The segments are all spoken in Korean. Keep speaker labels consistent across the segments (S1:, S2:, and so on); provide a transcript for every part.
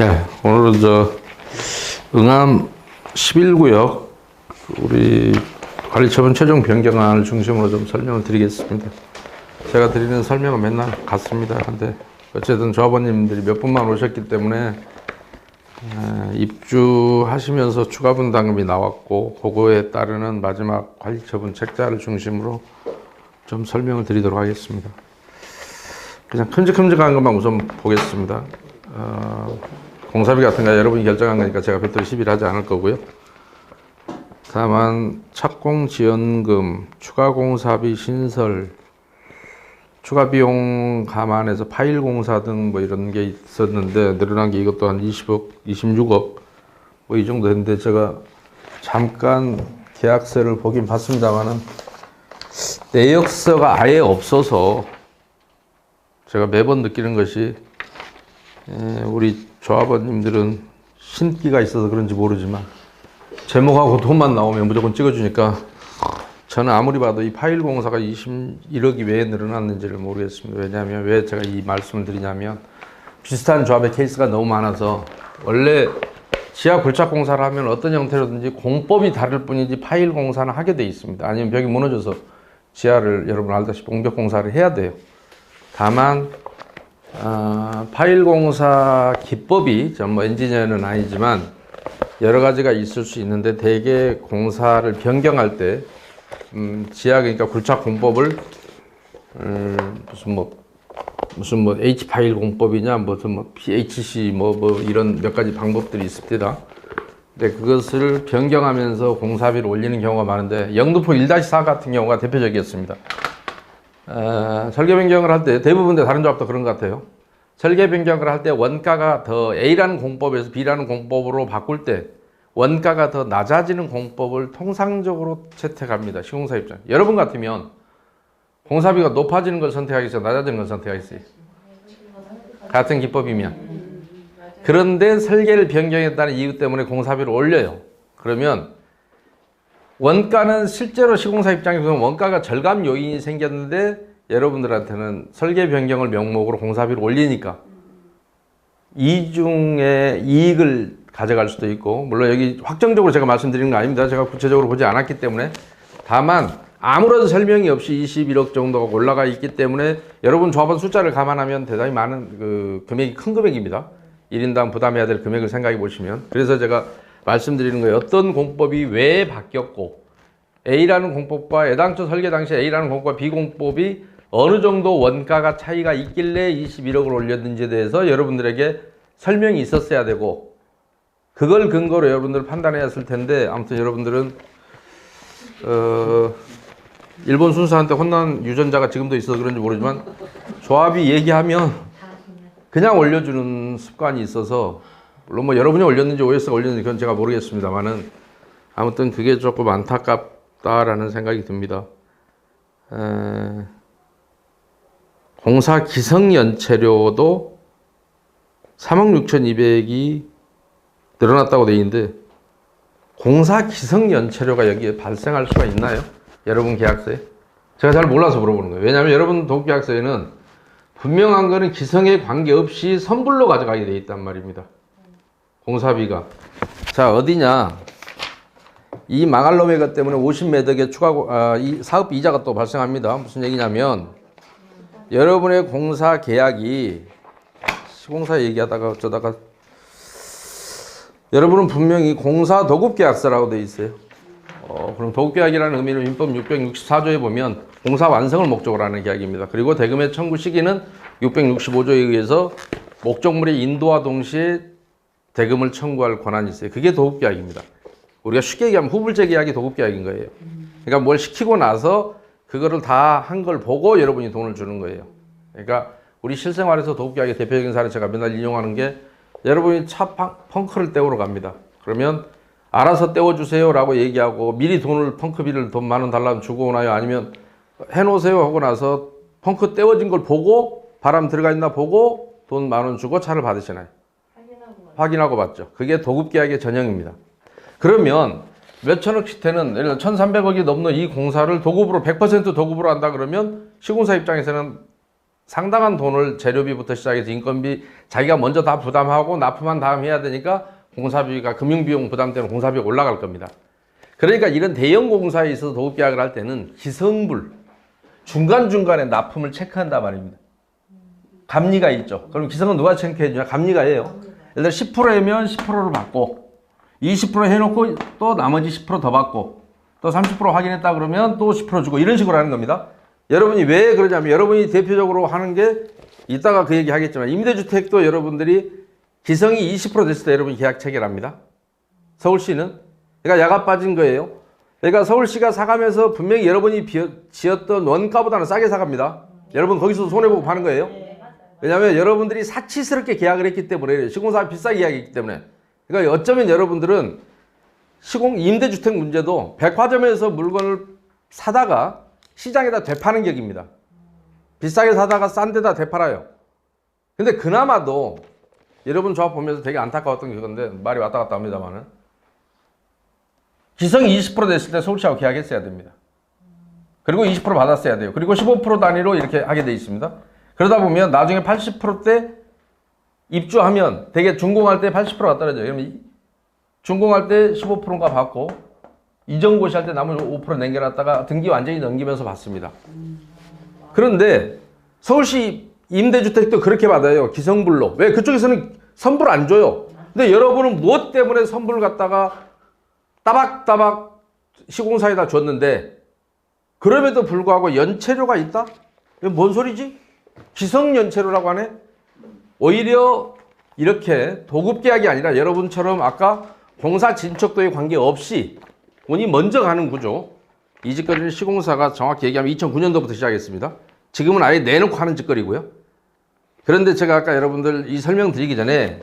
S1: 네, 오늘은 응암 11구역 우리 관리처분 최종 변경안을 중심으로 좀 설명을 드리겠습니다. 제가 드리는 설명은 맨날 같습니다. 근데 어쨌든 조합원님들이 몇 분만 오셨기 때문에 입주하시면서 추가 분담금이 나왔고 그거에 따르는 마지막 관리처분 책자를 중심으로 좀 설명을 드리도록 하겠습니다. 그냥 큼직큼직한 것만 우선 보겠습니다. 공사비 같은 거 여러분이 결정한 거니까 제가 별도로 시비를 하지 않을 거고요. 다만 착공 지원금, 추가 공사비 신설, 추가 비용 감안해서 파일 공사 등 뭐 이런 게 있었는데 늘어난 게 이것도 한 20억, 26억 뭐 이 정도 됐는데 제가 잠깐 계약서를 보긴 봤습니다만은 내역서가 아예 없어서 제가 매번 느끼는 것이 우리 조합원님들은 신기가 있어서 그런지 모르지만 제목하고 돈만 나오면 무조건 찍어주니까 저는 아무리 봐도 이 파일 공사가 21억이 왜 늘어났는지를 모르겠습니다. 왜냐하면 왜 제가 이 말씀을 드리냐면 비슷한 조합의 케이스가 너무 많아서 원래 지하 굴착 공사를 하면 어떤 형태로든지 공법이 다를 뿐이지 파일 공사는 하게 돼 있습니다. 아니면 벽이 무너져서 지하를 여러분 알다시피 공벽 공사를 해야 돼요. 다만 파일 공사 기법이 전 뭐 엔지니어는 아니지만 여러 가지가 있을 수 있는데 대개 공사를 변경할 때 지하 그러니까 굴착 공법을 무슨 뭐 H 파일 공법이냐 무슨 뭐 PHC 뭐 이런 몇 가지 방법들이 있습니다. 근데 그것을 변경하면서 공사비를 올리는 경우가 많은데 영등포 1-4 같은 경우가 대표적이었습니다. 설계 변경을 할 때 대부분 다른 조합도 그런 것 같아요. 설계 변경을 할 때 원가가 더 A라는 공법에서 B라는 공법으로 바꿀 때 원가가 더 낮아지는 공법을 통상적으로 채택합니다. 시공사 입장. 여러분 같으면 공사비가 높아지는 걸 선택하겠어요? 낮아지는 걸 선택하겠어요? 같은 기법이면. 그런데 설계를 변경했다는 이유 때문에 공사비를 올려요. 그러면 원가는 실제로 시공사 입장에서는 원가가 절감 요인이 생겼는데 여러분들한테는 설계 변경을 명목으로 공사비를 올리니까 이중의 이익을 가져갈 수도 있고 물론 여기 확정적으로 제가 말씀드리는 거 아닙니다. 제가 구체적으로 보지 않았기 때문에 다만 아무런 설명이 없이 21억 정도가 올라가 있기 때문에 여러분 조합원 숫자를 감안하면 대단히 많은 금액이 큰 금액입니다. 1인당 부담해야 될 금액을 생각해 보시면 그래서 제가 말씀드리는 거예요. 어떤 공법이 왜 바뀌었고 A라는 공법과 애당초 설계 당시 A라는 공법과 B 공법이 어느 정도 원가가 차이가 있길래 21억을 올렸는지에 대해서 여러분들에게 설명이 있었어야 되고 그걸 근거로 여러분들 판단해야 했을 텐데 아무튼 여러분들은 일본 순사한테 혼난 유전자가 지금도 있어서 그런지 모르지만 조합이 얘기하면 그냥 올려주는 습관이 있어서 물론 뭐 여러분이 올렸는지 OS가 올렸는지 그건 제가 모르겠습니다만은 아무튼 그게 조금 안타깝다라는 생각이 듭니다. 공사 기성 연체료도 3억 6,200이 늘어났다고 돼 있는데 공사 기성 연체료가 여기에 발생할 수가 있나요? 여러분 계약서에? 제가 잘 몰라서 물어보는 거예요. 왜냐하면 여러분 도급계약서에는 분명한 거는 기성에 관계없이 선불로 가져가게 돼 있단 말입니다. 공사비가. 자 어디냐? 이 망할 놈의 것 때문에 50매덕의 추가 이 사업 이자가 또 발생합니다. 무슨 얘기냐면 여러분의 공사 계약이 시공사 얘기하다가 어쩌다가 여러분은 분명히 공사 도급계약서라고 되어 있어요. 그럼 도급계약이라는 의미는 민법 664조에 보면 공사 완성을 목적으로 하는 계약입니다. 그리고 대금의 청구 시기는 665조에 의해서 목적물의 인도와 동시에 대금을 청구할 권한이 있어요. 그게 도급계약입니다. 우리가 쉽게 얘기하면 후불제 계약이 도급계약인 거예요. 그러니까 뭘 시키고 나서 그거를 다 한 걸 보고 여러분이 돈을 주는 거예요. 그러니까 우리 실생활에서 도급계약의 대표적인 사례 제가 맨날 인용하는 게 여러분이 차 펑크를 떼우러 갑니다. 그러면 알아서 떼워주세요 라고 얘기하고 미리 돈을 펑크비를 돈 10,000원 달라면 주고 오나요? 아니면 해놓으세요 하고 나서 펑크 떼워진 걸 보고 바람 들어가 있나 보고 돈 10,000원 주고 차를 받으시나요? 확인하고 받죠. 그게 도급계약의 전형입니다. 그러면 몇천억씩 되는 예를 들어 1,300억이 넘는 이 공사를 도급으로 100% 도급으로 한다 그러면 시공사 입장에서는 상당한 돈을 재료비부터 시작해서 인건비 자기가 먼저 다 부담하고 납품한 다음 해야 되니까 공사비가 금융비용 부담 때문에 공사비가 올라갈 겁니다. 그러니까 이런 대형 공사에 있어서 도급계약을 할 때는 기성불 중간중간에 납품을 체크한단 말입니다. 감리가 있죠. 그럼 기성은 누가 체크해 주냐? 감리가 해요. 예를 들어 10%면 10%를 받고 20% 해놓고 또 나머지 10% 더 받고 또 30% 확인했다 그러면 또 10% 주고 이런 식으로 하는 겁니다. 여러분이 왜 그러냐면 여러분이 대표적으로 하는 게 이따가 그 얘기 하겠지만 임대주택도 여러분들이 기성이 20% 됐을 때 여러분이 계약 체결합니다. 서울시는. 그러니까 야가 빠진 거예요. 그러니까 서울시가 사가면서 분명히 여러분이 지었던 원가보다는 싸게 사갑니다. 여러분 거기서 손해보고 파는 거예요. 왜냐하면 여러분들이 사치스럽게 계약을 했기 때문에 시공사가 비싸게 계약했기 때문에. 그러니까 어쩌면 여러분들은 임대주택 문제도 백화점에서 물건을 사다가 시장에다 되파는 격입니다. 비싸게 사다가 싼 데다 되팔아요. 근데 그나마도 여러분 조합 보면서 되게 안타까웠던 게 그건데 말이 왔다 갔다 합니다만은 기성이 20% 됐을 때 서울시하고 계약했어야 됩니다. 그리고 20% 받았어야 돼요. 그리고 15% 단위로 이렇게 하게 돼 있습니다. 그러다 보면 나중에 80%대 입주하면 되게 준공할 때 80%가 떨어져요. 그러면 준공할 때 15%가 받고 이전고시 할 때 나머지 5% 남겨놨다가 등기 완전히 넘기면서 받습니다. 그런데 서울시 임대주택도 그렇게 받아요. 기성불로. 왜? 그쪽에서는 선불 안 줘요. 근데 여러분은 무엇 때문에 선불 갖다가 따박따박 시공사에다 줬는데 그럼에도 불구하고 연체료가 있다? 이게 뭔 소리지? 기성연체료라고 하네? 오히려 이렇게 도급계약이 아니라 여러분처럼 아까 공사 진척도에 관계없이 돈이 먼저 가는 구조. 이 짓거리는 시공사가 정확히 얘기하면 2009년도부터 시작했습니다. 지금은 아예 내놓고 하는 짓거리고요. 그런데 제가 아까 여러분들 이 설명 드리기 전에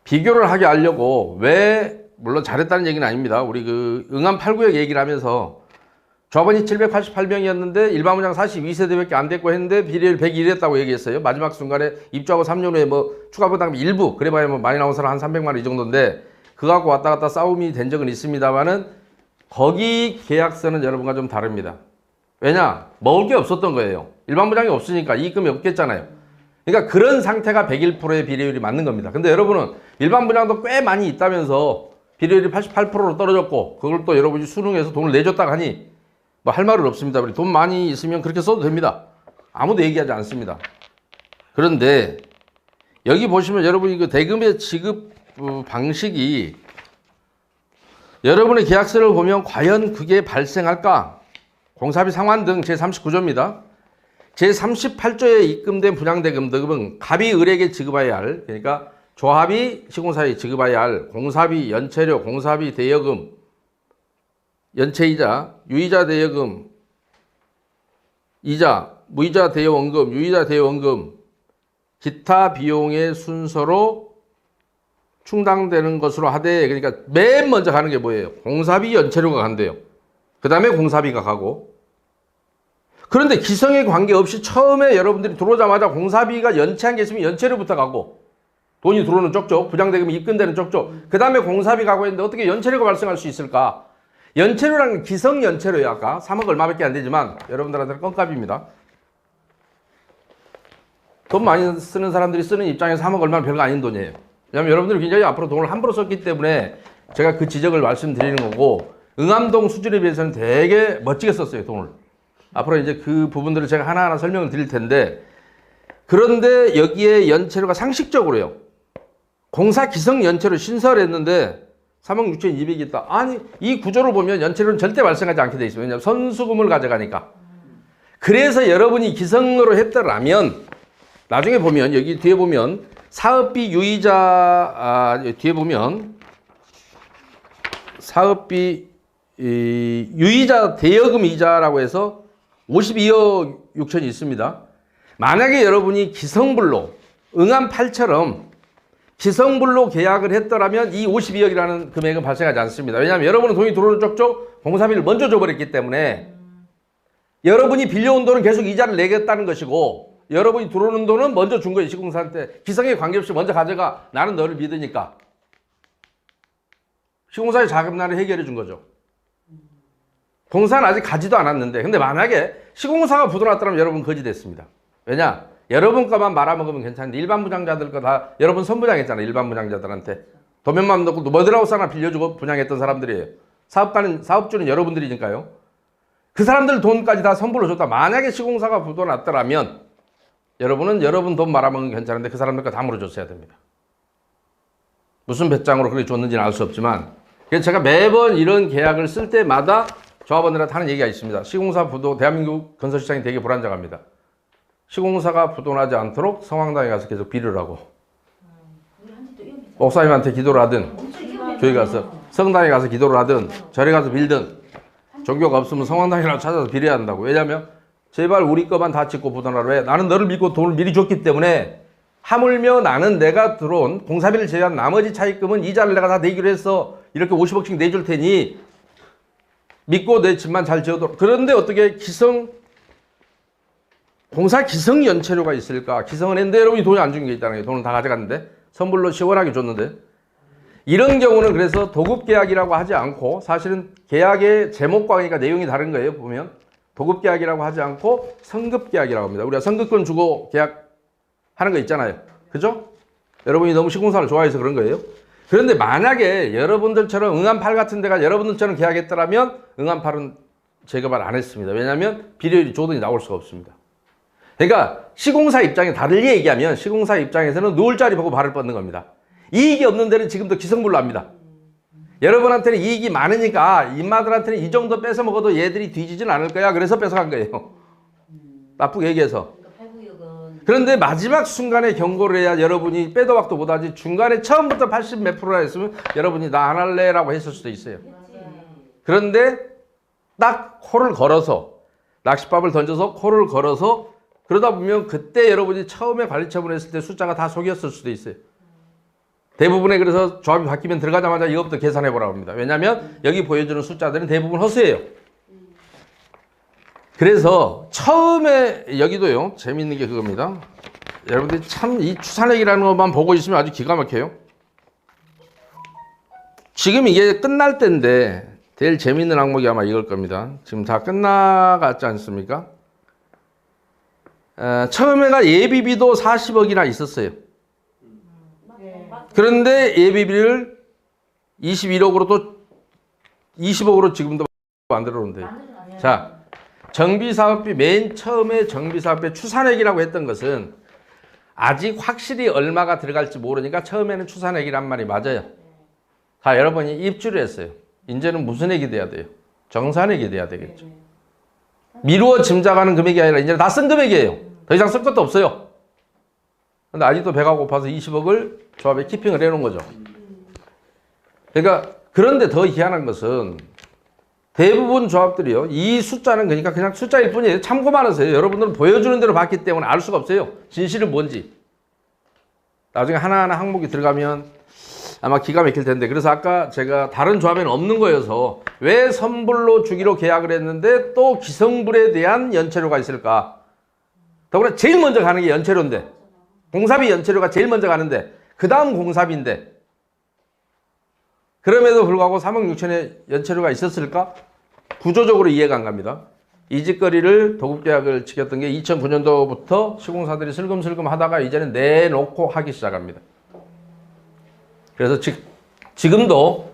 S1: 비교를 하게 하려고 왜 물론 잘했다는 얘기는 아닙니다. 우리 그 응암 8구역 얘기를 하면서 조합원이 788명이었는데 일반 분양 42세대밖에 안 됐고 했는데 비례율 101이었다고 얘기했어요. 마지막 순간에 입주하고 3년 후에 뭐 추가 부담 일부 그래봐야 뭐 많이 나온 사람 한 300만 원 이 정도인데 그거 갖고 왔다 갔다 싸움이 된 적은 있습니다만은 거기 계약서는 여러분과 좀 다릅니다. 왜냐? 먹을 게 없었던 거예요. 일반 분양이 없으니까 이익금이 없겠잖아요. 그러니까 그런 상태가 101%의 비례율이 맞는 겁니다. 근데 여러분은 일반 분양도 꽤 많이 있다면서 비례율이 88%로 떨어졌고 그걸 또 여러분이 수능해서 돈을 내줬다가 하니 뭐 할 말은 없습니다. 돈 많이 있으면 그렇게 써도 됩니다. 아무도 얘기하지 않습니다. 그런데 여기 보시면 여러분이 그 대금의 지급 방식이 여러분의 계약서를 보면 과연 그게 발생할까? 공사비 상환 등 제39조입니다. 제38조에 입금된 분양대금 등은 갑이 을에게 지급해야 할, 그러니까 조합이 시공사에 지급해야 할 공사비, 연체료, 공사비, 대여금, 연체이자, 유이자 대여금, 이자, 무이자 대여원금, 유이자 대여원금, 기타 비용의 순서로 충당되는 것으로 하되, 그러니까 맨 먼저 가는 게 뭐예요? 공사비, 연체료가 간대요. 그 다음에 공사비가 가고. 그런데 기성에 관계없이 처음에 여러분들이 들어오자마자 공사비가 연체한 게 있으면 연체료부터 가고 돈이 들어오는 쪽쪽, 부장대금이 입금되는 쪽쪽, 그 다음에 공사비 가고 했는데 어떻게 연체료가 발생할 수 있을까? 연체료라는 기성연체료예요. 아까 3억 얼마밖에 안 되지만 여러분들한테는 껌값입니다. 돈 많이 쓰는 사람들이 쓰는 입장에서 3억 얼마는 별거 아닌 돈이에요. 왜냐하면 여러분들이 굉장히 앞으로 돈을 함부로 썼기 때문에 제가 그 지적을 말씀드리는 거고, 응암동 수준에 비해서는 되게 멋지게 썼어요, 돈을. 앞으로 이제 그 부분들을 제가 하나하나 설명을 드릴 텐데, 그런데 여기에 연체료가 상식적으로요. 공사 기성 연체료 신설했는데 3억 6,200이 있다. 아니, 이 구조를 보면 연체료는 절대 발생하지 않게 돼 있어요. 왜냐하면 선수금을 가져가니까. 그래서 여러분이 기성으로 했더라면 나중에 보면 여기 뒤에 보면 사업비 유이자 뒤에 보면 사업비 유이자 대여금 이자라고 해서 52억 6천이 있습니다. 만약에 여러분이 기성불로 응암 8처럼 기성불로 계약을 했더라면 이 52억이라는 금액은 발생하지 않습니다. 왜냐하면 여러분은 돈이 들어오는 쪽쪽 공사비를 먼저 줘버렸기 때문에 여러분이 빌려온 돈은 계속 이자를 내겠다는 것이고, 여러분이 들어오는 돈은 먼저 준 거예요. 시공사한테. 기성에 관계없이 먼저 가져가. 나는 너를 믿으니까. 시공사의 자금난을 해결해 준 거죠. 공사는 아직 가지도 않았는데, 근데 만약에 시공사가 부도났더라면 여러분 거지 됐습니다. 왜냐? 여러분 거만 말아먹으면 괜찮은데 일반 분양자들 거 다 여러분 선분양했잖아요. 일반 분양자들한테. 도면만 넣고 머드하우스 하나 빌려주고 분양했던 사람들이에요. 사업주는 여러분들이니까요. 그 사람들 돈까지 다 선불로 줬다. 만약에 시공사가 부도 났더라면 여러분은 여러분 돈 말아먹으면 괜찮은데 그 사람들 거 다 물어줬어야 됩니다. 무슨 배짱으로 그렇게 줬는지는 알 수 없지만 그래서 제가 매번 이런 계약을 쓸 때마다 조합원들한테 하는 얘기가 있습니다. 시공사 부도, 대한민국 건설시장이 되게 불안정합니다. 시공사가 부도나지 않도록 성황당에 가서 계속 비를 하고 목사님한테 기도를 하든 교회 가서 성당에 가서 기도를 하든 절에 가서 빌든 종교가 없으면 성황당이라도 찾아서 빌어야 한다고. 왜냐하면 제발 우리 거만 다 짓고 부도나라 해. 나는 너를 믿고 돈을 미리 줬기 때문에 하물며 나는 내가 들어온 공사비를 제외한 나머지 차입금은 이자를 내가 다 내기로 했어. 이렇게 50억씩 내줄 테니 믿고 내 집만 잘 지어도. 그런데 어떻게 공사 기성 연체료가 있을까? 기성은 했는데 여러분이 돈이 안 준 게 있다는 거예요. 돈은 다 가져갔는데 선불로 시원하게 줬는데 이런 경우는 그래서 도급계약이라고 하지 않고 사실은 계약의 제목과 그러니까 내용이 다른 거예요. 보면 도급계약이라고 하지 않고 성급계약이라고 합니다. 우리가 성급권 주고 계약하는 거 있잖아요. 그죠? 여러분이 너무 시공사를 좋아해서 그런 거예요. 그런데 만약에 여러분들처럼 응안팔 같은 데가 여러분들처럼 계약했더라면 응안팔은 제거발 안 했습니다. 왜냐하면 비료율이 조던이 나올 수가 없습니다. 그러니까 시공사 입장에 다르게 얘기하면 시공사 입장에서는 누울 자리 보고 발을 뻗는 겁니다. 이익이 없는 데는 지금도 기성불로 합니다. 여러분한테는 이익이 많으니까 인마들한테는 이 정도 뺏어 먹어도 얘들이 뒤지진 않을 거야. 그래서 뺏어간 거예요. 나쁘게 얘기해서. 그런데 마지막 순간에 경고를 해야 여러분이 빼도 박도 못하지 중간에 처음부터 80 몇 프로라 했으면 여러분이 나 안 할래 라고 했을 수도 있어요. 그런데 딱 코를 걸어서 낚싯밥을 던져서 코를 걸어서 그러다 보면 그때 여러분이 처음에 관리처분 했을 때 숫자가 다 속였을 수도 있어요. 대부분의 그래서 조합이 바뀌면 들어가자마자 이것부터 계산해 보라고 합니다. 왜냐하면 여기 보여주는 숫자들은 대부분 허수예요. 그래서 처음에 여기도요. 재미있는 게 그겁니다. 여러분들이 참 이 추산액이라는 것만 보고 있으면 아주 기가 막혀요. 지금 이게 끝날 때인데 제일 재미있는 항목이 아마 이걸 겁니다. 지금 다 끝나갔지 않습니까? 처음에가 예비비도 40억이나 있었어요. 그런데 예비비를 21억으로 또 20억으로 지금도 만들어 놓은대요. 자, 정비사업비 맨 처음에 정비사업비 추산액이라고 했던 것은 아직 확실히 얼마가 들어갈지 모르니까 처음에는 추산액이란 말이 맞아요. 자, 여러분이 입주를 했어요. 이제는 무슨 액이 돼야 돼요? 정산액이 돼야 되겠죠. 미루어 짐작하는 금액이 아니라 이제는 다 쓴 금액이에요. 더 이상 쓸 것도 없어요. 근데 아직도 배가 고파서 20억을 조합에 키핑을 해놓은 거죠. 그러니까 그런데 더 희한한 것은 대부분 조합들이요. 이 숫자는 그러니까 그냥 숫자일 뿐이에요. 참고만 하세요. 여러분들은 보여주는 대로 봤기 때문에 알 수가 없어요. 진실은 뭔지. 나중에 하나하나 항목이 들어가면 아마 기가 막힐 텐데. 그래서 아까 제가 다른 조합에는 없는 거여서 왜 선불로 주기로 계약을 했는데 또 기성불에 대한 연체료가 있을까? 더구나 제일 먼저 가는 게 연체료인데 공사비 연체료가 제일 먼저 가는데 그 다음 공사비인데 그럼에도 불구하고 3억 6천의 연체료가 있었을까? 구조적으로 이해가 안 갑니다. 이 짓거리를 도급계약을 지켰던 게 2009년도부터 시공사들이 슬금슬금 하다가 이제는 내놓고 하기 시작합니다. 그래서 지금도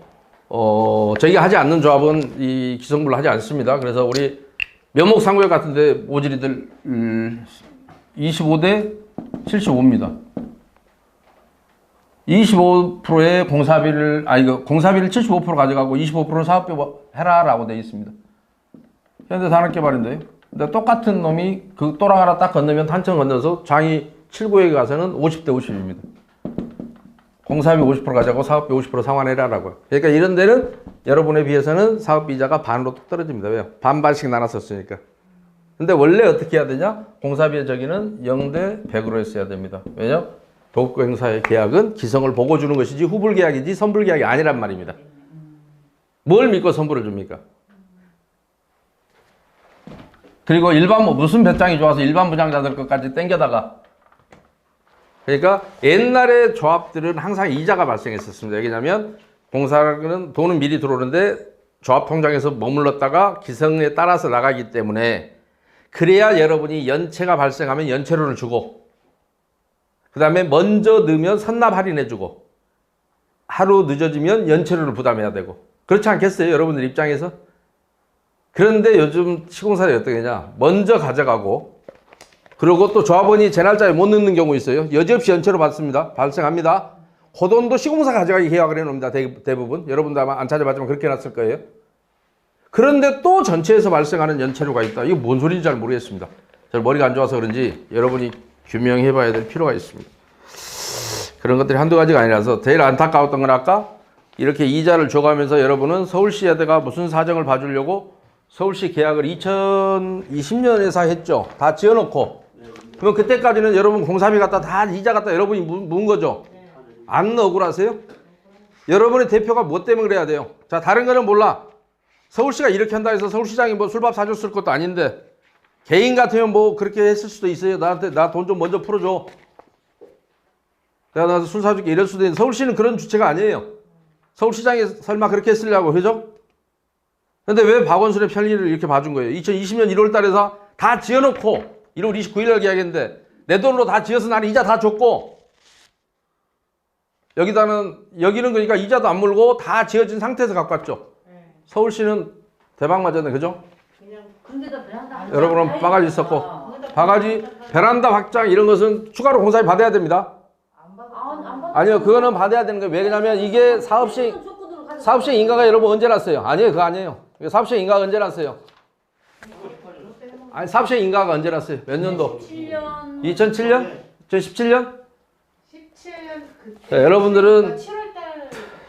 S1: 저희가 하지 않는 조합은 이 기성불로 하지 않습니다. 그래서 우리 면목상구역 같은데 모질이들 25대 75입니다. 25%의 공사비를 공사비를 75% 가져가고 25%는 사업비 해라라고 되어 있습니다. 현대산업개발인데요. 근데 똑같은 놈이 그 또랑 하나 딱 건너면 탄천 건너서 장이 7구역에 가서는 50대 50입니다. 공사비 50% 가져가고 사업비 50% 상환해라라고요. 그러니까 이런 데는 여러분에 비해서는 사업비 이자가 반으로 뚝 떨어집니다. 왜요? 반반씩 나눴었으니까. 근데 원래 어떻게 해야 되냐? 공사비의 저기는 0대 100으로 했어야 됩니다. 왜냐? 도급행사의 계약은 기성을 보고 주는 것이지 후불계약이지 선불계약이 아니란 말입니다. 뭘 믿고 선불을 줍니까? 그리고 일반 무슨 배짱이 좋아서 일반 분양자들 것까지 땡겨다가 그러니까 옛날에 조합들은 항상 이자가 발생했었습니다. 왜냐하면 공사는 돈은 미리 들어오는데 조합 통장에서 머물렀다가 기성에 따라서 나가기 때문에 그래야 여러분이 연체가 발생하면 연체료를 주고 그 다음에 먼저 넣으면 선납 할인해주고 하루 늦어지면 연체료를 부담해야 되고 그렇지 않겠어요? 여러분들 입장에서? 그런데 요즘 시공사들이 어떻게 하냐 먼저 가져가고 그리고 또 조합원이 제 날짜에 못 넣는 경우 있어요. 여지없이 연체료 받습니다. 발생합니다. 그 돈도 시공사 가져가기 계약을 해놓습니다. 대부분. 여러분도 아마 안 찾아봤지만 그렇게 해놨을 거예요. 그런데 또 전체에서 발생하는 연체료가 있다. 이거 뭔 소리인지 잘 모르겠습니다. 저 머리가 안 좋아서 그런지 여러분이 규명해 봐야 될 필요가 있습니다. 그런 것들이 한두 가지가 아니라서 제일 안타까웠던 건 아까 이렇게 이자를 줘가면서 여러분은 서울시에다가 무슨 사정을 봐주려고 서울시 계약을 2020년에서 했죠. 다 지어놓고. 그러면 그때까지는 여러분 공사비 갖다 다 이자 갖다 여러분이 문 거죠. 안 억울하세요? 여러분의 대표가 뭐 때문에 그래야 돼요? 자, 다른 거는 몰라. 서울시가 이렇게 한다 해서 서울시장이 뭐 술밥 사줬을 것도 아닌데 개인 같으면 뭐 그렇게 했을 수도 있어요. 나한테 나 돈 좀 먼저 풀어줘. 내가 나한테 술 사줄게 이럴 수도 있는데 서울시는 그런 주체가 아니에요. 서울시장이 설마 그렇게 했으려고 그죠? 근데 왜 박원순의 편리를 이렇게 봐준 거예요? 2020년 1월 달에서 다 지어놓고 1월 29일 날 계약했는데 내 돈으로 다 지어서 나는 이자 다 줬고 여기는 그러니까 이자도 안 물고 다 지어진 상태에서 갖고 왔죠. 서울시는 대박 맞았네, 그죠? 여러분은 바가지 있었고 바가지 베란다 확장 이런 것은 추가로 공사비 받아야 됩니다. 아니요, 그거는 받아야 되는 거예요. 왜냐면 이게 사업시행 인가가 여러분 언제 났어요? 아니에요, 그거 아니에요. 사업시행 인가가 언제 났어요? 아니, 사업시행 인가가 언제 났어요? 몇 년도? 2007년? 2017년? 17년. 자, 여러분들은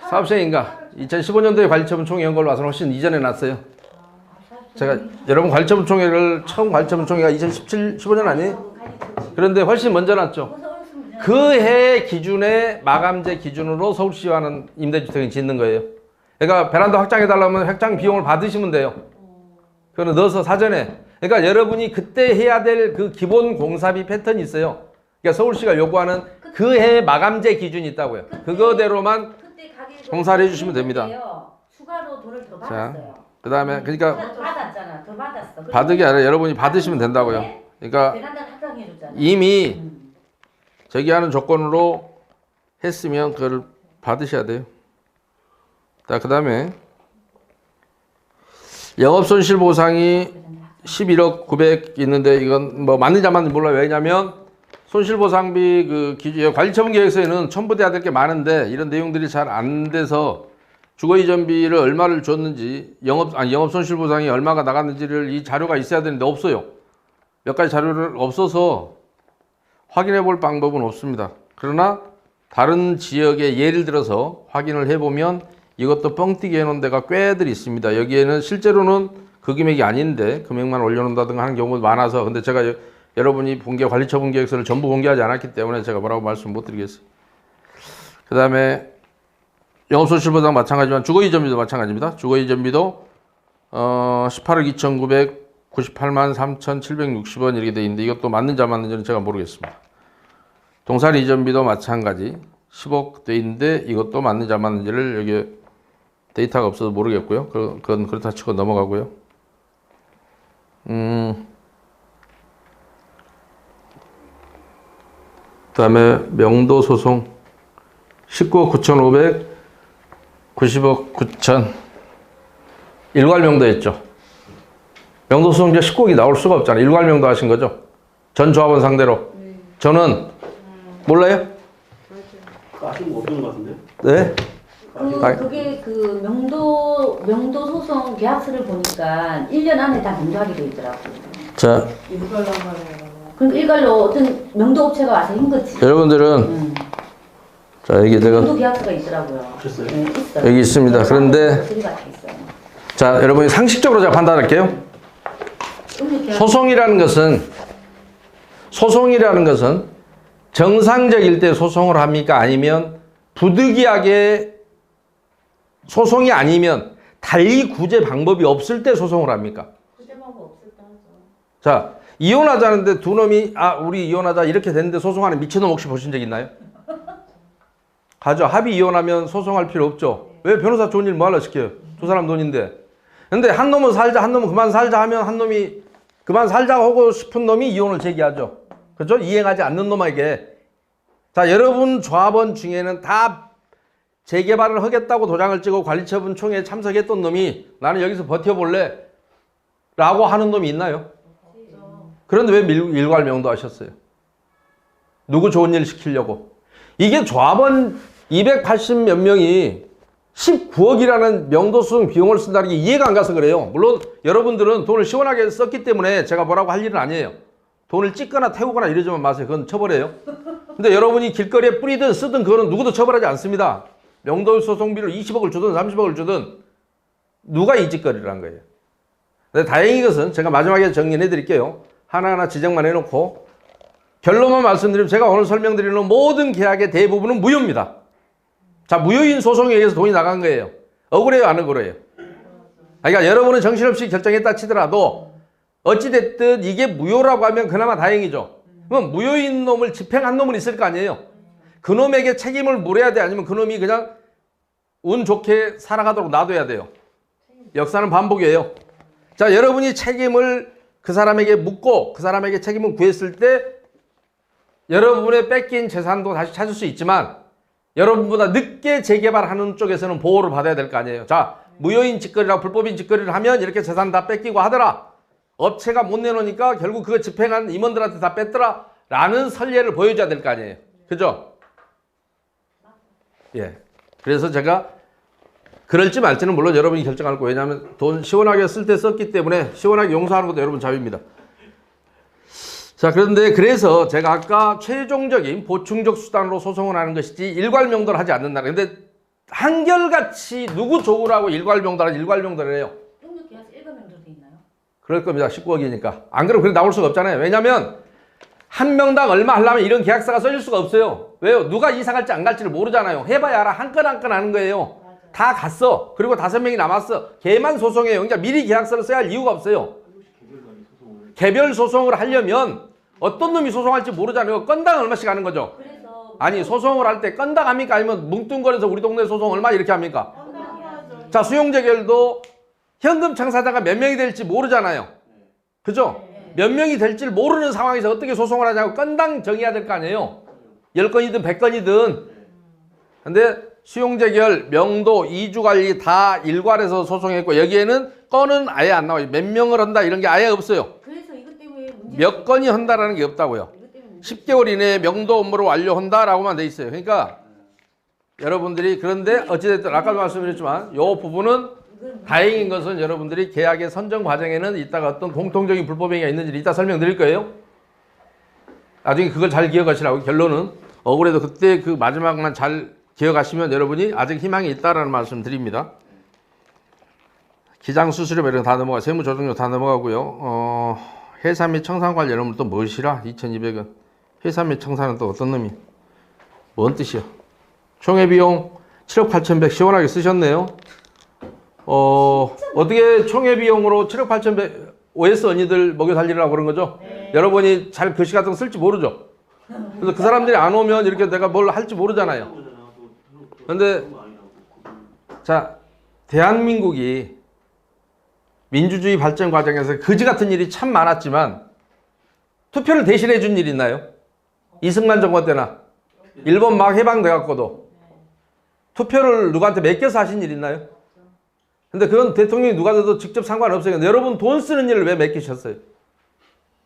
S1: 사업시행 인가 2015년도에 관리처분 총회 연 걸로 와서는 훨씬 이전에 났어요. 제가 여러분 관리처분 총회를 처음 관리처분 총회가 2015년 아니에요? 그런데 훨씬 먼저 났죠. 그 해 기준의 마감재 기준으로 서울시와는 임대주택을 짓는 거예요. 그러니까 베란다 확장해달라면 확장 비용을 받으시면 돼요. 그거는 넣어서 사전에. 그러니까 여러분이 그때 해야 될 그 기본 공사비 패턴이 있어요. 그러니까 서울시가 요구하는 그 해 마감재 기준이 있다고요. 그거대로만 공사를 해주시면 됩니다.
S2: 추가로 돈을 더
S1: 자,
S2: 받았어요.
S1: 그 다음에 그러니까
S2: 받았잖아. 더 받았어.
S1: 받은 게 아니라 여러분이 받으시면 된다고요. 그러니까 이미 저기 하는 조건으로 했으면 그걸 받으셔야 돼요. 자, 그 다음에 영업손실보상이 11억 900 있는데 이건 뭐 맞는지 안 맞는지 몰라요. 왜냐면 손실보상비 그 기준 관리처분 계획서에는 첨부돼야 될 게 많은데 이런 내용들이 잘 안 돼서 주거이전비를 얼마를 줬는지 영업손실보상이 얼마가 나갔는지를 이 자료가 있어야 되는데 없어요. 몇 가지 자료를 없어서 확인해 볼 방법은 없습니다. 그러나 다른 지역의 예를 들어서 확인을 해보면 이것도 뻥튀기 해놓은 데가 꽤들 있습니다. 여기에는 실제로는 그 금액이 아닌데 금액만 올려놓는다든가 하는 경우도 많아서 근데 제가 여러분이 본 게 관리처분 계획서를 전부 공개하지 않았기 때문에 제가 뭐라고 말씀 못 드리겠어요. 그 다음에 영업손실보상 마찬가지지만 주거이전비도 마찬가지입니다. 주거이전비도 18억 2,998만 3,760원 이렇게 돼 있는데 이것도 맞는지 안 맞는지는 제가 모르겠습니다. 동산 이전비도 마찬가지 10억 돼 있는데 이것도 맞는지 안 맞는지를 여기 데이터가 없어서 모르겠고요. 그건 그렇다 치고 넘어가고요. 그 다음에 명도 소송 19억 9,500 90억 9천 일괄명도 했죠. 명도 소송 이제 19억이 나올 수가 없잖아요. 일괄명도 하신 거죠. 전 조합원 상대로. 저는 몰라요?
S3: 아직 못 들은 것 같은데?
S1: 네?
S2: 그게 그 명도 소송 계약서를 보니까 1년 안에 다 변조하게 돼 있더라고요.
S1: 자,
S2: 그러니까 일괄로 어떤 명도 업체가 와서 한 거지.
S1: 여러분들은 자, 여기 제가
S2: 명도 계약서가 있더라고요.
S3: 있어요?
S2: 네, 있어요.
S1: 여기 있습니다. 그런데 자, 여러분이 상식적으로 제가 판단할게요. 소송이라는 것은 정상적일 때 소송을 합니까? 아니면 부득이하게 소송이 아니면 달리 구제 방법이 없을 때 소송을 합니까?
S2: 구제 방법 없을 때 하죠.
S1: 자, 이혼하자는데 두 놈이 우리 이혼하자 이렇게 됐는데 소송하는 미친놈 혹시 보신 적 있나요? 가죠. 합의 이혼하면 소송할 필요 없죠. 왜 변호사 좋은 일 뭐하러 시켜요? 두 사람 돈인데. 근데 한 놈은 살자, 한 놈은 그만 살자 하면 한 놈이 그만 살자 하고 싶은 놈이 이혼을 제기하죠. 그렇죠? 이행하지 않는 놈에게 자, 여러분 조합원 중에는 다 재개발을 하겠다고 도장을 찍고 관리처분 총회에 참석했던 놈이 나는 여기서 버텨볼래 라고 하는 놈이 있나요? 그런데 왜 일괄명도 하셨어요? 누구 좋은 일 시키려고? 이게 조합원 280 몇 명이 19억이라는 명도수송 비용을 쓴다는 게 이해가 안 가서 그래요. 물론 여러분들은 돈을 시원하게 썼기 때문에 제가 뭐라고 할 일은 아니에요. 돈을 찍거나 태우거나 이러지만 마세요. 그건 처벌해요. 근데 여러분이 길거리에 뿌리든 쓰든 그거는 누구도 처벌하지 않습니다. 명도소송비를 20억을 주든 30억을 주든 누가 이 짓거리를 한 거예요. 근데 다행인 것은 제가 마지막에 정리해 드릴게요. 하나하나 지적만 해놓고 결론만 말씀드리면 제가 오늘 설명드리는 모든 계약의 대부분은 무효입니다. 자, 무효인 소송에 의해서 돈이 나간 거예요. 억울해요, 안 억울해요? 그러니까 여러분은 정신없이 결정했다 치더라도 어찌됐든 이게 무효라고 하면 그나마 다행이죠. 그럼 무효인 놈을 집행한 놈은 있을 거 아니에요. 그놈에게 책임을 물어야 돼? 아니면 그놈이 그냥 운 좋게 살아가도록 놔둬야 돼요? 역사는 반복이에요. 자, 여러분이 책임을 그 사람에게 묻고 그 사람에게 책임을 구했을 때 여러분의 뺏긴 재산도 다시 찾을 수 있지만 여러분보다 늦게 재개발하는 쪽에서는 보호를 받아야 될 거 아니에요. 자, 무효인 짓거리랑 불법인 짓거리를 하면 이렇게 재산 다 뺏기고 하더라. 업체가 못 내놓으니까 결국 그거 집행한 임원들한테 다 뺐더라. 라는 선례를 보여줘야 될 거 아니에요. 그죠? 예. 그래서 제가 그럴지 말지는 물론 여러분이 결정할 거예요. 왜냐하면 돈 시원하게 쓸 때 썼기 때문에 시원하게 용서하는 것도 여러분 자유입니다. 자, 그런데 그래서 제가 아까 최종적인 보충적 수단으로 소송을 하는 것이지 일괄명도를 하지 않는다. 근데 한결같이 누구 좋으라고 일괄명도를 해요.
S2: 용역계약서 일괄명도로 돼 있나요?
S1: 그럴 겁니다. 19억이니까. 안 그러면 그래 나올 수가 없잖아요. 왜냐하면 한 명당 얼마 하려면 이런 계약서가 써질 수가 없어요. 왜요? 누가 이사 갈지 안 갈지를 모르잖아요. 해봐야 알아. 한 건 한 건 하는 거예요. 다 갔어. 그리고 5명이 남았어. 걔만 소송해요. 그러니까 미리 계약서를 써야 할 이유가 없어요. 개별 소송을 하려면 어떤 놈이 소송할지 모르잖아요. 건당 얼마씩 하는 거죠.
S2: 그래서
S1: 아니, 소송을 할 때 건당 합니까? 아니면 뭉뚱거려서 우리 동네 소송 얼마 이렇게 합니까? 자, 수용재결도 현금 청사자가 몇 명이 될지 모르잖아요. 그죠? 몇 명이 될지 모르는 상황에서 어떻게 소송을 하냐고 건당 정해야 될 거 아니에요. 10건이든 100건이든. 근데 수용재결, 명도, 이주관리 다 일괄해서 소송했고 여기에는 건은 아예 안 나와요. 몇 명을 한다 이런 게 아예 없어요.
S2: 그래서 이것 때문에
S1: 몇 건이 한다라는 게 없다고요. 10개월 이내에 명도 업무를 완료한다라고만 돼 있어요. 그러니까 여러분들이 그런데 어찌됐든 아까도 말씀드렸지만 이 부분은 다행인 것은 여러분들이 계약의 선정 과정에는 이따가 어떤 공통적인 불법 행위가 있는지 이따 설명드릴 거예요. 나중에 그걸 잘 기억하시라고. 결론은 억울해도 그때 그 마지막만 잘 기억하시면 여러분이 아직 희망이 있다라는 말씀 드립니다. 기장 수수료 이런 거 다 넘어가, 세무조정료 다 넘어가고요. 회사 및 청산 관리 여러분 또 무엇이라 2,200원. 회사 및 청산은 또 어떤 놈이? 뭔 뜻이야? 총회 비용 7억 8,100 시원하게 쓰셨네요. 어떻게 총회 비용으로 7억 8,100 OS 언니들 먹여 살리라고 그런 거죠? 네. 여러분이 잘 글씨 같은 거 쓸지 모르죠? 그래서 그 사람들이 안 오면 이렇게 내가 뭘 할지 모르잖아요. 근데 자, 대한민국이 민주주의 발전 과정에서 거지 같은 일이 참 많았지만 투표를 대신해 준 일 있나요? 이승만 정권 때나 일본 막 해방돼 갖고도 투표를 누구한테 맡겨서 하신 일 있나요? 근데 그건 대통령이 누가 돼도 직접 상관없어요. 근데 여러분 돈 쓰는 일을 왜 맡기셨어요?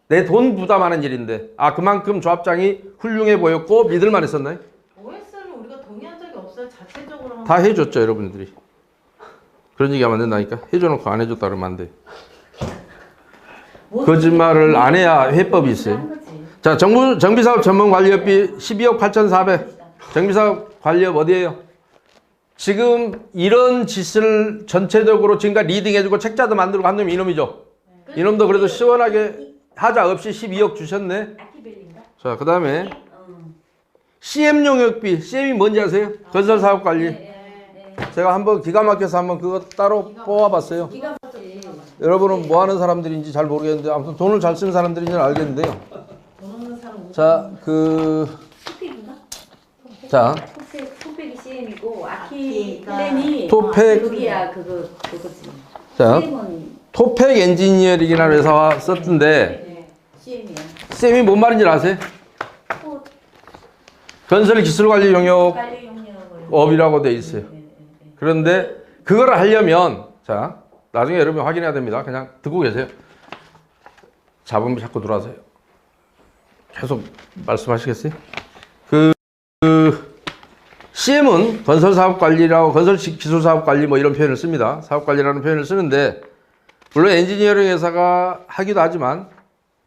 S1: 내 돈 부담하는 일인데. 아, 그만큼 조합장이 훌륭해 보였고 믿을만 했었나요?
S4: OS는 우리가 동의한 적이 없어요. 자체적으로
S1: 다 해줬죠, 여러분들이. 그런 얘기 하면 안 된다니까. 해줘놓고 안 해줬다 그러면 안 돼. 거짓말을 안 해야 회법이 있어요. 자, 정비사업 전문관리업비 12억 8,400. 정비사업 관리업 어디에요? 지금 이런 짓을 전체적으로 지금까지 리딩해주고 책자도 만들고 한 놈이 이놈이죠. 이놈도 그래도 시원하게 하자 없이 12억 주셨네. 자, 그 다음에 CM 용역비. CM이 뭔지 아세요? 건설사업관리. 제가 한번 기가 막혀서 한번 그거 따로 뽑아봤어요. 여러분은 뭐 하는 사람들인지 잘 모르겠는데 아무튼 돈을 잘 쓰는 사람들인지 알겠는데요. 자,
S2: 토팩이 CM이고 아키 플랜이
S1: 토팩.
S2: 여기야 그거지.
S1: 자,
S2: CM은
S1: 토팩 엔지니어링이라는 회사가 썼던데
S2: CM이야.
S1: CM이 뭔 말인지 아세요? 건설기술관리 용역
S2: 관리 용역을
S1: 업이라고 돼 있어요. 그런데 그걸 하려면 자 나중에 여러분 확인해야 됩니다. 그냥 듣고 계세요. 잡으면 자꾸 들어와세요. 계속 말씀하시겠어요? CM은 건설사업관리라고 건설기술사업관리 뭐 이런 표현을 씁니다. 사업관리라는 표현을 쓰는데 물론 엔지니어링 회사가 하기도 하지만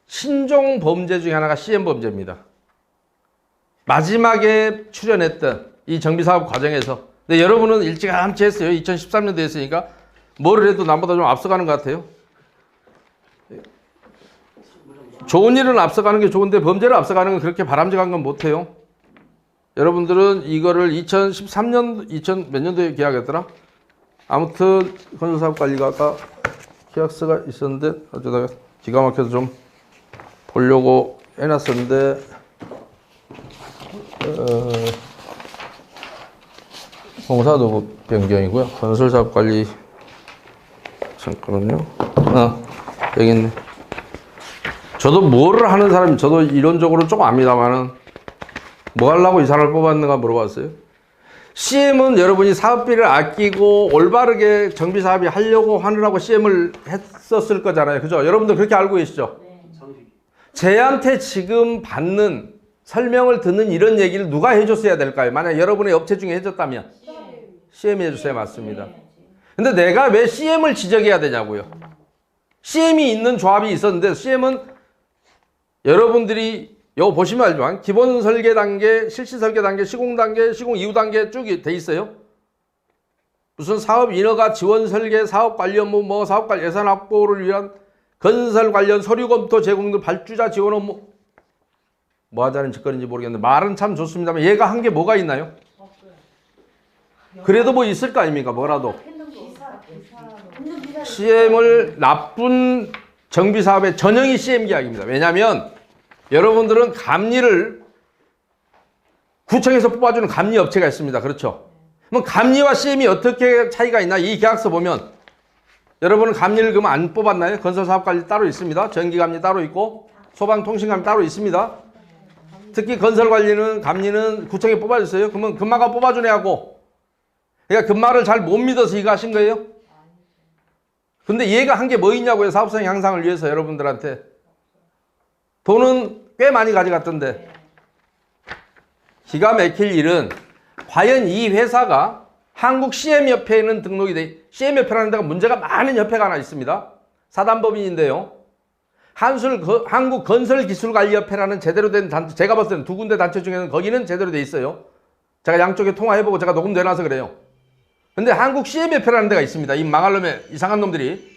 S1: 신종 범죄 중에 하나가 CM 범죄입니다. 마지막에 출연했던 이 정비사업 과정에서 근데 여러분은 일찌감치 했어요. 2013년도에 했으니까 뭐를 해도 남보다 좀 앞서가는 것 같아요. 좋은 일은 앞서가는 게 좋은데 범죄를 앞서가는 건 그렇게 바람직한 건 못해요. 여러분들은 이거를 2013년, 2000 몇 년도에 계약했더라? 아무튼 건설사업관리가 아까 계약서가 있었는데 어쩌다가 기가 막혀서 좀 보려고 해놨었는데 공사도급 변경이고요. 건설사업관리 잠깐만요. 여기 있네. 저도 뭐를 하는 사람이 저도 이론적으로 조금 압니다만은 뭐 하려고 이 사람을 뽑았는가 물어봤어요. CM은 여러분이 사업비를 아끼고 올바르게 정비사업이 하려고 하느라고 CM을 했었을 거잖아요. 그죠? 여러분들 그렇게 알고 계시죠? 쟤한테 지금 받는 설명을 듣는 이런 얘기를 누가 해줬어야 될까요? 만약 여러분의 업체 중에 해줬다면 CM이 해줬어야 맞습니다. 근데 내가 왜 CM을 지적해야 되냐고요. CM이 있는 조합이 있었는데 CM은 여러분들이 요거 보시면 알지만 기본 설계 단계, 실시 설계 단계, 시공 단계, 시공 이후 단계 쭉 돼 있어요. 무슨 사업 인허가 지원 설계, 사업 관리 업무, 뭐 사업 관리 예산 확보를 위한 건설 관련 서류 검토 제공 등 발주자 지원 업무 뭐 하자는 짓거리인지 모르겠는데 말은 참 좋습니다만 얘가 한 게 뭐가 있나요? 그래도 뭐 있을 거 아닙니까? 뭐라도. CM을 나쁜 정비사업의 전형이 CM 계약입니다. 왜냐하면 여러분들은 감리를 구청에서 뽑아주는 감리 업체가 있습니다. 그렇죠? 그럼 감리와 CM이 어떻게 차이가 있나? 이 계약서 보면 여러분은 감리를 그럼 안 뽑았나요? 건설사업관리 따로 있습니다. 전기감리 따로 있고 소방통신감리 따로 있습니다. 특히 건설관리는 감리는 구청에 뽑아줬어요. 그러면 금마가 뽑아준 애하고 그러니까 금마를 잘 못 믿어서 이거 하신 거예요? 근데 얘가 한 게 뭐 있냐고요? 사업성 향상을 위해서 여러분들한테 돈은 꽤 많이 가져갔던데 기가 막힐 일은 과연 이 회사가 한국 CM협회에는 등록이 돼 CM협회라는 데가 문제가 많은 협회가 하나 있습니다. 사단법인인데요. 한국건설기술관리협회라는 제대로 된 단체 제가 봤을 때는 두 군데 단체 중에는 거기는 제대로 돼 있어요. 제가 양쪽에 통화해보고 제가 녹음돼 놔서 그래요. 근데 한국 CM협회라는 데가 있습니다. 이 망할 놈의 이상한 놈들이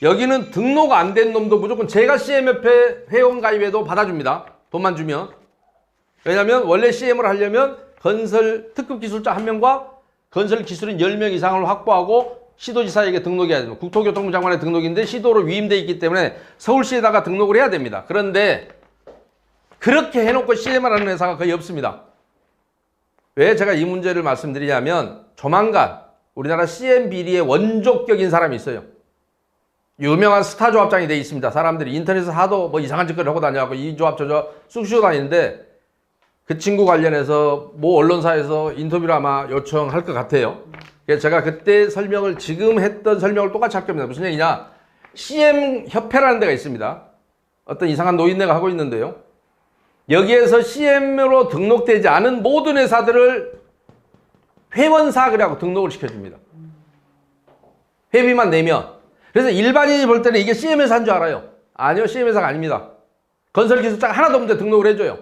S1: 여기는 등록 안 된 놈도 무조건 제가 CM협회 회원 가입해도 받아줍니다. 돈만 주면. 왜냐면 원래 CM을 하려면 건설 특급 기술자 1명과 건설 기술인 10명 이상을 확보하고 시도지사에게 등록해야 됩니다. 국토교통부 장관의 등록인데 시도로 위임되어 있기 때문에 서울시에다가 등록을 해야 됩니다. 그런데 그렇게 해놓고 CM을 하는 회사가 거의 없습니다. 왜 제가 이 문제를 말씀드리냐면 조만간 우리나라 CM 비리의 원조격인 사람이 있어요. 유명한 스타 조합장이 돼 있습니다. 사람들이 인터넷에서 하도 뭐 이상한 짓거리를 하고 다녀갖고 이 조합 저 조합 쑥 쉬고 다니는데 그 친구 관련해서 모 언론사에서 인터뷰를 아마 요청할 것 같아요. 그래서 제가 그때 설명을 지금 했던 설명을 똑같이 할 겁니다. 무슨 얘기냐? CM협회라는 데가 있습니다. 어떤 이상한 노인네가 하고 있는데요. 여기에서 CM으로 등록되지 않은 모든 회사들을 회원사하고 등록을 시켜줍니다. 회비만 내면. 그래서 일반인이 볼 때는 이게 CM회사인 줄 알아요. 아니요, CM회사가 아닙니다. 건설기술자가 하나도 없는데 등록을 해줘요.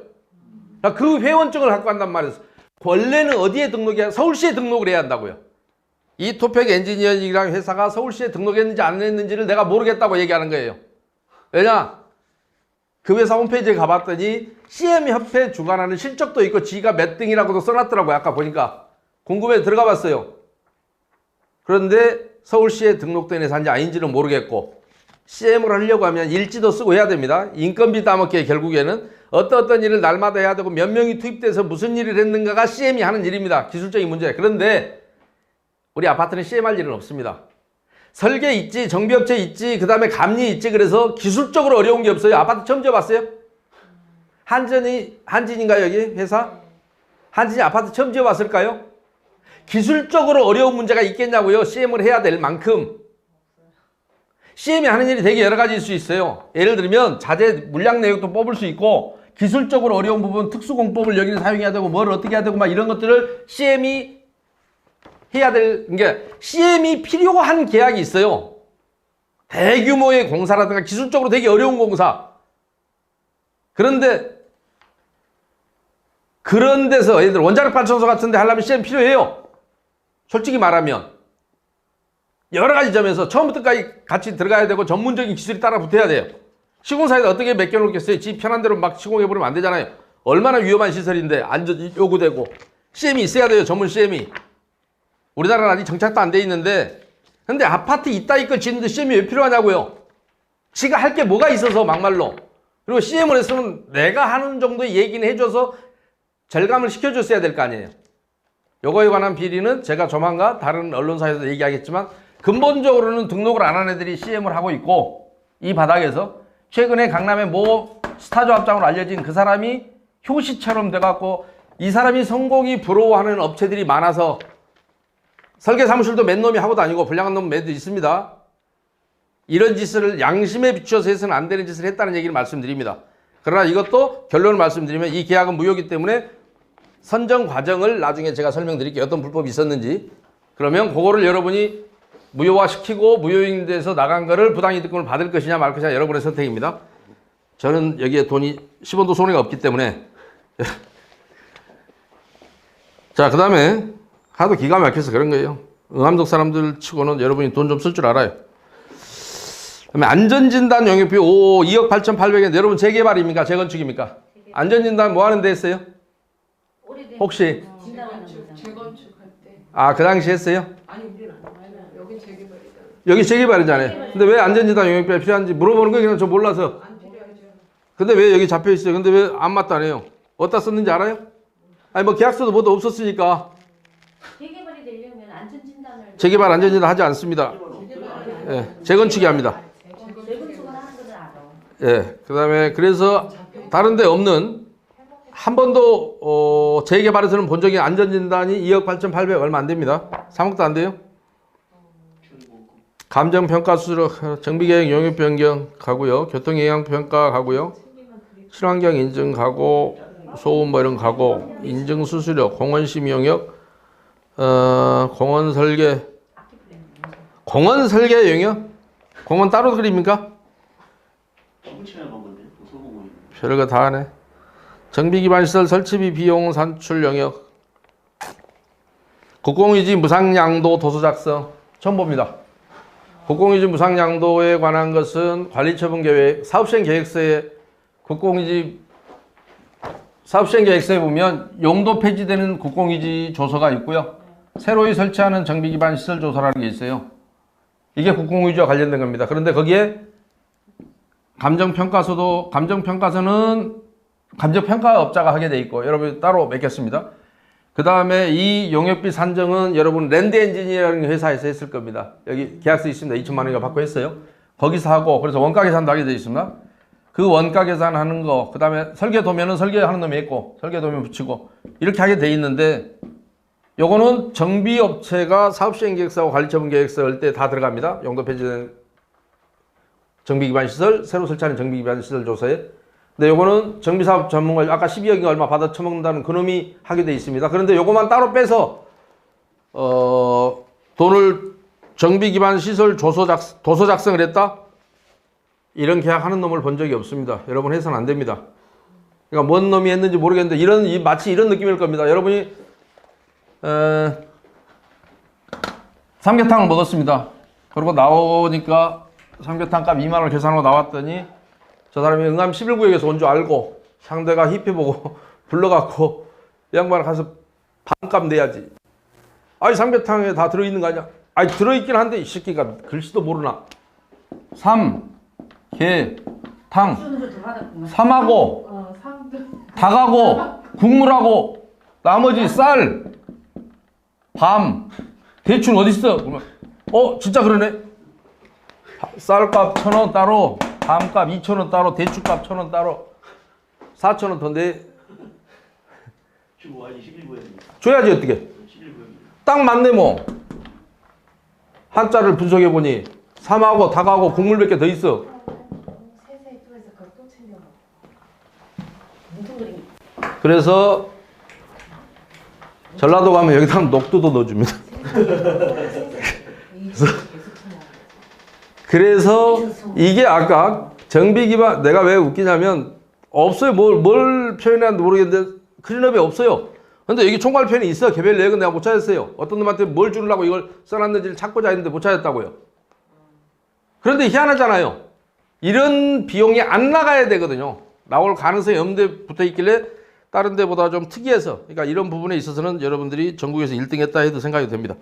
S1: 그 회원증을 갖고 간단 말이에요. 원래는 어디에 등록해야 서울시에 등록을 해야 한다고요. 이 토팩 엔지니어링이라는 회사가 서울시에 등록했는지 안 했는지를 내가 모르겠다고 얘기하는 거예요. 왜냐? 그 회사 홈페이지에 가봤더니 CM협회 주관하는 실적도 있고 지가 몇 등이라고도 써놨더라고요. 아까 보니까. 궁금해서 들어가 봤어요. 그런데 서울시에 등록된 회사인지 아닌지는 모르겠고 CM을 하려고 하면 일지도 쓰고 해야 됩니다. 인건비 따먹기에 결국에는 어떤 일을 날마다 해야 되고 몇 명이 투입돼서 무슨 일을 했는가가 CM이 하는 일입니다. 기술적인 문제. 그런데 우리 아파트는 CM 할 일은 없습니다. 설계 있지, 정비업체 있지, 그 다음에 감리 있지. 그래서 기술적으로 어려운 게 없어요. 아파트 처음 지어봤어요? 한진인가요 여기 회사? 한진이 아파트 처음 지어봤을까요? 기술적으로 어려운 문제가 있겠냐고요. CM을 해야 될 만큼. CM이 하는 일이 되게 여러 가지일 수 있어요. 예를 들면 자재 물량 내역도 뽑을 수 있고 기술적으로 어려운 부분 특수공법을 여기는 사용해야 되고 뭘 어떻게 해야 되고 막 이런 것들을 CM이 해야 될 게 CM이 필요한 계약이 있어요. 대규모의 공사라든가 기술적으로 되게 어려운 공사. 그런데 그런 데서 예를 들어 원자력 발전소 같은 데 하려면 CM 필요해요. 솔직히 말하면 여러 가지 점에서 처음부터까지 같이 들어가야 되고 전문적인 기술이 따라 붙어야 돼요. 시공사에다 어떻게 맡겨놓겠어요? 지 편한 대로 막 시공해버리면 안 되잖아요. 얼마나 위험한 시설인데 안전 요구되고 CM이 있어야 돼요. 전문 CM이. 우리나라는 아직 정착도 안 돼 있는데 근데 아파트 이따위 거 짓는데 CM이 왜 필요하냐고요. 지가 할 게 뭐가 있어서 막말로. 그리고 CM을 했으면 내가 하는 정도의 얘기는 해줘서 절감을 시켜줬어야 될 거 아니에요. 요거에 관한 비리는 제가 조만간 다른 언론사에서 얘기하겠지만 근본적으로는 등록을 안 한 애들이 CM을 하고 있고 이 바닥에서 최근에 강남의 모 스타조 합장으로 알려진 그 사람이 효시처럼 돼갖고 이 사람이 성공이 부러워하는 업체들이 많아서 설계 사무실도 맨 놈이 하고 다니고 불량한 놈 매도 있습니다. 이런 짓을 양심에 비추어서 해서는 안 되는 짓을 했다는 얘기를 말씀드립니다. 그러나 이것도 결론을 말씀드리면 이 계약은 무효이기 때문에 선정 과정을 나중에 제가 설명드릴게요. 어떤 불법이 있었는지. 그러면 그거를 여러분이 무효화시키고 무효인돼서 나간 거를 부당이득금을 받을 것이냐 말 것이냐 여러분의 선택입니다. 저는 여기에 돈이 10원도 손해가 없기 때문에 자, 그 다음에 하도 기가 막혀서 그런 거예요. 응암동 사람들 치고는 여러분이 돈 좀 쓸 줄 알아요. 그다음에 안전진단 용역비 2억 8,800엔 여러분 재개발입니까? 재건축입니까? 안전진단 뭐 하는 데 했어요? 혹시?
S4: 재건축할 때.
S1: 아, 그 당시 했어요?
S4: 아니 우리는 안 해요. 여기 재개발이잖아.
S1: 여기 재개발이잖아요. 근데 왜 안전진단 용역비가 필요한지 물어보는 거예요. 그냥 저 몰라서.
S4: 안 필요하죠.
S1: 근데 왜 여기 잡혀 있어요? 근데 왜 안 맞다네요? 어디다 썼는지 알아요? 아니 뭐 계약서도 뭐도 없었으니까.
S2: 재개발이 되려면 안전진단을
S1: 재개발 안전진단 하지 않습니다. 예, 재건축이 합니다.
S2: 재건축을 하는 건 알아.
S1: 예, 그 다음에 그래서 다른 데 없는 한 번도 재개발에서는 본 적이 안전진단이 2억 8,800 얼마 안 됩니다. 3억도 안 돼요. 감정평가 수수료, 정비계획 용역 변경 가고요. 교통영향평가 가고요. 친환경 인증 가고, 소음 뭐 이런 가고, 인증 수수료, 공원심 용역, 공원 설계 용역? 공원 따로 그립니까? 별거 다 하네. 정비기반시설 설치비 비용 산출 영역, 국공유지 무상양도 도서 작성 처음 봅니다. 국공유지 무상양도에 관한 것은 관리처분계획, 사업시행계획서에 국공유지 사업시행계획서에 보면 용도 폐지되는 국공유지 조서가 있고요. 새로이 설치하는 정비기반시설 조서라는 게 있어요. 이게 국공유지와 관련된 겁니다. 그런데 거기에 감정평가서는 감정평가업자가 하게 돼 있고 여러분 따로 맡겼습니다. 그 다음에 이 용역비 산정은 여러분 랜드 엔지니어링 회사에서 했을 겁니다. 여기 계약서 있습니다. 2천만 원인가 받고 했어요. 거기서 하고 그래서 원가 계산도 하게 돼 있습니다. 그 원가 계산하는 거, 그 다음에 설계도면은 설계하는 놈이 있고 설계도면 붙이고 이렇게 하게 돼 있는데 요거는 정비업체가 사업시행계획서하고 관리처분계획서 할 때 다 들어갑니다. 용도 폐지된 정비기반시설, 새로 설치하는 정비기반시설 조서에. 근데 요거는 정비사업 전문가 아까 12억인가 얼마 받아 처먹는다는 그놈이 하게 돼 있습니다. 그런데 요거만 따로 빼서 돈을 정비기반시설 도서 작성을 했다? 이런 계약하는 놈을 본 적이 없습니다. 여러분 해서는 안 됩니다. 그러니까 뭔 놈이 했는지 모르겠는데 마치 이런 느낌일 겁니다. 여러분이 삼계탕을 먹었습니다. 그리고 나오니까 삼계탕 값 2만 원 계산하고 나왔더니 저 사람이 응암 11구역에서 온 줄 알고 상대가 힙해보고 불러갖고 이 양반을 가서 반값 내야지. 아니 삼계탕에 다 들어있는 거 아니야? 아니 들어있긴 한데 이 새끼가 글씨도 모르나. 탕 삼하고 닭하고 국물하고 나머지 쌀 밤 대충 어딨어? 그러면 진짜 그러네. 쌀값 1,000원 따로, 밤값 2,000원 따로, 대추값 1,000원 따로, 4,000원 더 내.
S3: 15 아니 11부였습니다.
S1: 줘야지 어떻게?
S3: 11부였습니다.
S1: 딱 맞네 뭐. 한자를 분석해 보니 삼하고 닭하고 국물 몇 개 더 있어.
S4: 세세 또해서 그걸 또 챙겨 먹어.
S2: 무슨 그림?
S1: 그래서 전라도 가면 여기다 녹두도 넣어줍니다. 그래서 이게 아까 정비 기반 내가 왜 웃기냐면 없어요. 뭘 표현하는지 모르겠는데 클린업이 없어요. 근데 여기 총괄 표현이 있어. 개별 내역은 내가 못 찾았어요. 어떤 놈한테 뭘 주려고 이걸 써놨는지를 찾고자 했는데 못 찾았다고요. 그런데 희한하잖아요. 이런 비용이 안 나가야 되거든요. 나올 가능성이 없는 데 붙어 있길래 다른 데보다 좀 특이해서, 그러니까 이런 부분에 있어서는 여러분들이 전국에서 1등 했다 해도 생각이 됩니다.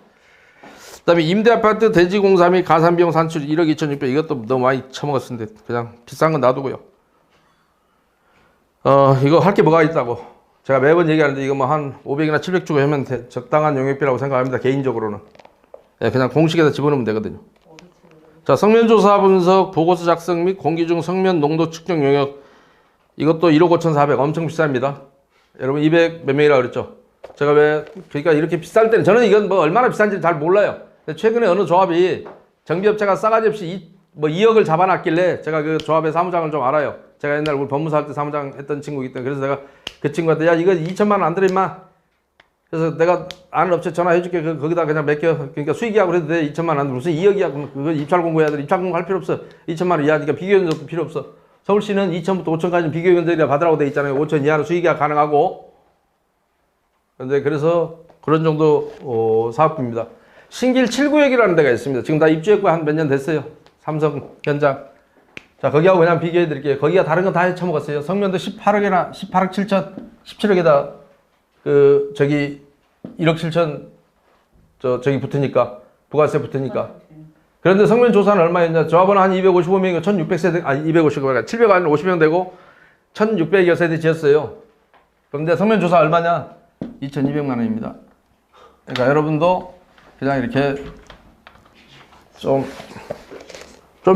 S1: 그 다음에 임대아파트 대지공사 및 가산비용 산출 1억 2,600 이것도 너무 많이 처먹었는데 그냥 비싼 건 놔두고요. 이거 할 게 뭐가 있다고. 제가 매번 얘기하는데 이거 뭐 한 500이나 700 주고 하면 적당한 용역비라고 생각합니다. 개인적으로는. 예, 그냥 공식에다 집어넣으면 되거든요. 자, 성면조사 분석, 보고서 작성 및 공기 중 성면 농도 측정 용역. 이것도 1억 5,400 엄청 비쌉니다. 여러분 200 몇 명이라고 그랬죠? 제가 왜, 그러니까 이렇게 비쌀 때는 저는 이건 뭐 얼마나 비싼지 잘 몰라요. 근데 최근에 어느 조합이 정비업체가 싸가지 없이 2억을 잡아놨길래 제가 그 조합의 사무장을 좀 알아요. 제가 옛날 우리 법무사 할 때 사무장 했던 친구이기 때문에. 그래서 내가 그 친구한테 야, 이거 2천만 원 안 들어 임마. 그래서 내가 아는 업체 전화해줄게. 거기다 그냥 맡겨. 그러니까 수익이야 그래도 돼. 2천만 원 안 들어. 무슨 2억이야. 그럼 그거 입찰 공고해야 돼. 입찰 공고 할 필요 없어. 2천만 원 이하니까 비교 견적도 필요 없어. 서울시는 2천부터 5천까지는 비교 견적이라 받으라고 돼 있잖아요. 5천 이하로 수익이야 가능하고. 근데 그래서 그런 정도 사업부입니다. 신길 7구역이라는 데가 있습니다. 지금 다 입주했고 한 몇 년 됐어요. 삼성 현장. 자, 거기하고 그냥 비교해 드릴게요. 거기가 다른 건 다 해쳐먹었어요. 성면도 18억이나 18억 7천, 17억에다 저기 1억 7천 저기 붙으니까 부가세 붙으니까. 그런데 성면 조사는 얼마였냐? 조합은 한 255명이고 1600세대, 아니 250명, 700 아니면 50명 되고 1600여 세대 지었어요. 그런데 성면 조사 얼마냐? 2,200만 원입니다. 그러니까 여러분도 그냥 이렇게 좀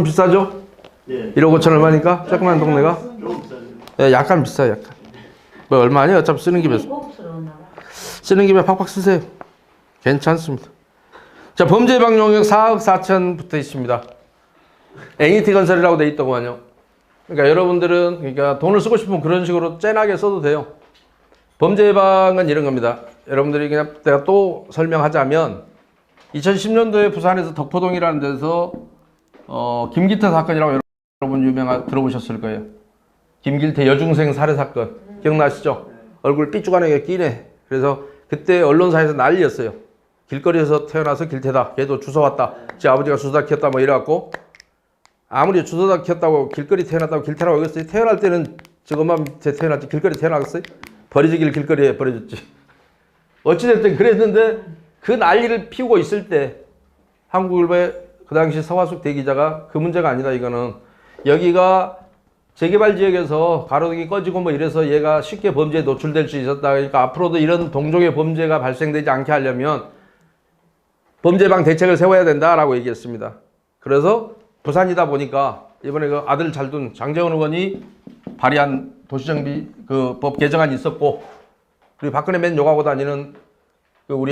S1: 비싸죠?
S3: 네.
S1: 1억 5천 얼마니까? 조그만 동네가?
S3: 조금 비싸요.
S1: 네, 약간 비싸요, 약간. 뭐 얼마 아니에요? 어차피 쓰는 김에. 쓰는 김에 팍팍 쓰세요. 괜찮습니다. 자, 범죄 예방 용역 4억 4천 붙어 있습니다. NET 건설이라고 돼 있더구만요. 그러니까 여러분들은 그러니까 돈을 쓰고 싶으면 그런 식으로 쨍하게 써도 돼요. 범죄 예방은 이런 겁니다. 여러분들이 그냥 내가 또 설명하자면 2010년도에 부산에서 덕포동이라는 데서 김기태 사건이라고 여러분 들어보셨을 거예요. 김길태 여중생 살해 사건 기억나시죠? 얼굴 삐죽하게 끼네. 그래서 그때 언론사에서 난리였어요. 길거리에서 태어나서 길태다. 걔도 주워왔다. 제 아버지가 주워다 키웠다 뭐 이래갖고 아무리 주워다 키웠다고 길거리 태어났다고 길태라고 하겠어요? 태어날 때는 저것만 밑에 태어났지 길거리 태어나겠어요? 버려지길 길거리에 버려졌지. 어찌됐든 그랬는데 그 난리를 피우고 있을 때 한국일보의 그 당시 서화숙 대기자가 그 문제가 아니다 이거는 여기가 재개발 지역에서 가로등이 꺼지고 뭐 이래서 얘가 쉽게 범죄에 노출될 수 있었다. 그러니까 앞으로도 이런 동종의 범죄가 발생되지 않게 하려면 범죄 예방 대책을 세워야 된다라고 얘기했습니다. 그래서 부산이다 보니까 이번에 그 아들 잘 둔 장재원 의원이 발의한 도시정비 그 법 개정안이 있었고 그리고 박근혜 맨 욕하고 다니는 그 우리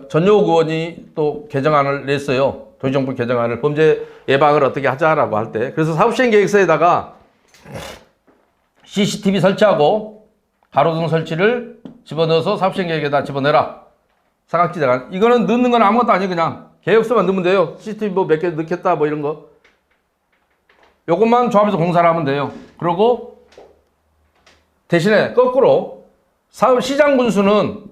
S1: 전효욱 의원이 또 개정안을 냈어요. 도시정비 개정안을 범죄 예방을 어떻게 하자라고 할 때. 그래서 사업시행계획서에다가 CCTV 설치하고 가로등 설치를 집어넣어서 사업시행계획에다 집어넣어라. 사각지대가. 이거는 넣는 건 아무것도 아니에요. 그냥 계획서만 넣으면 돼요. CCTV 뭐 몇 개 넣겠다 뭐 이런 거. 요것만 조합해서 공사를 하면 돼요. 그리고 대신에 거꾸로 시장 군수는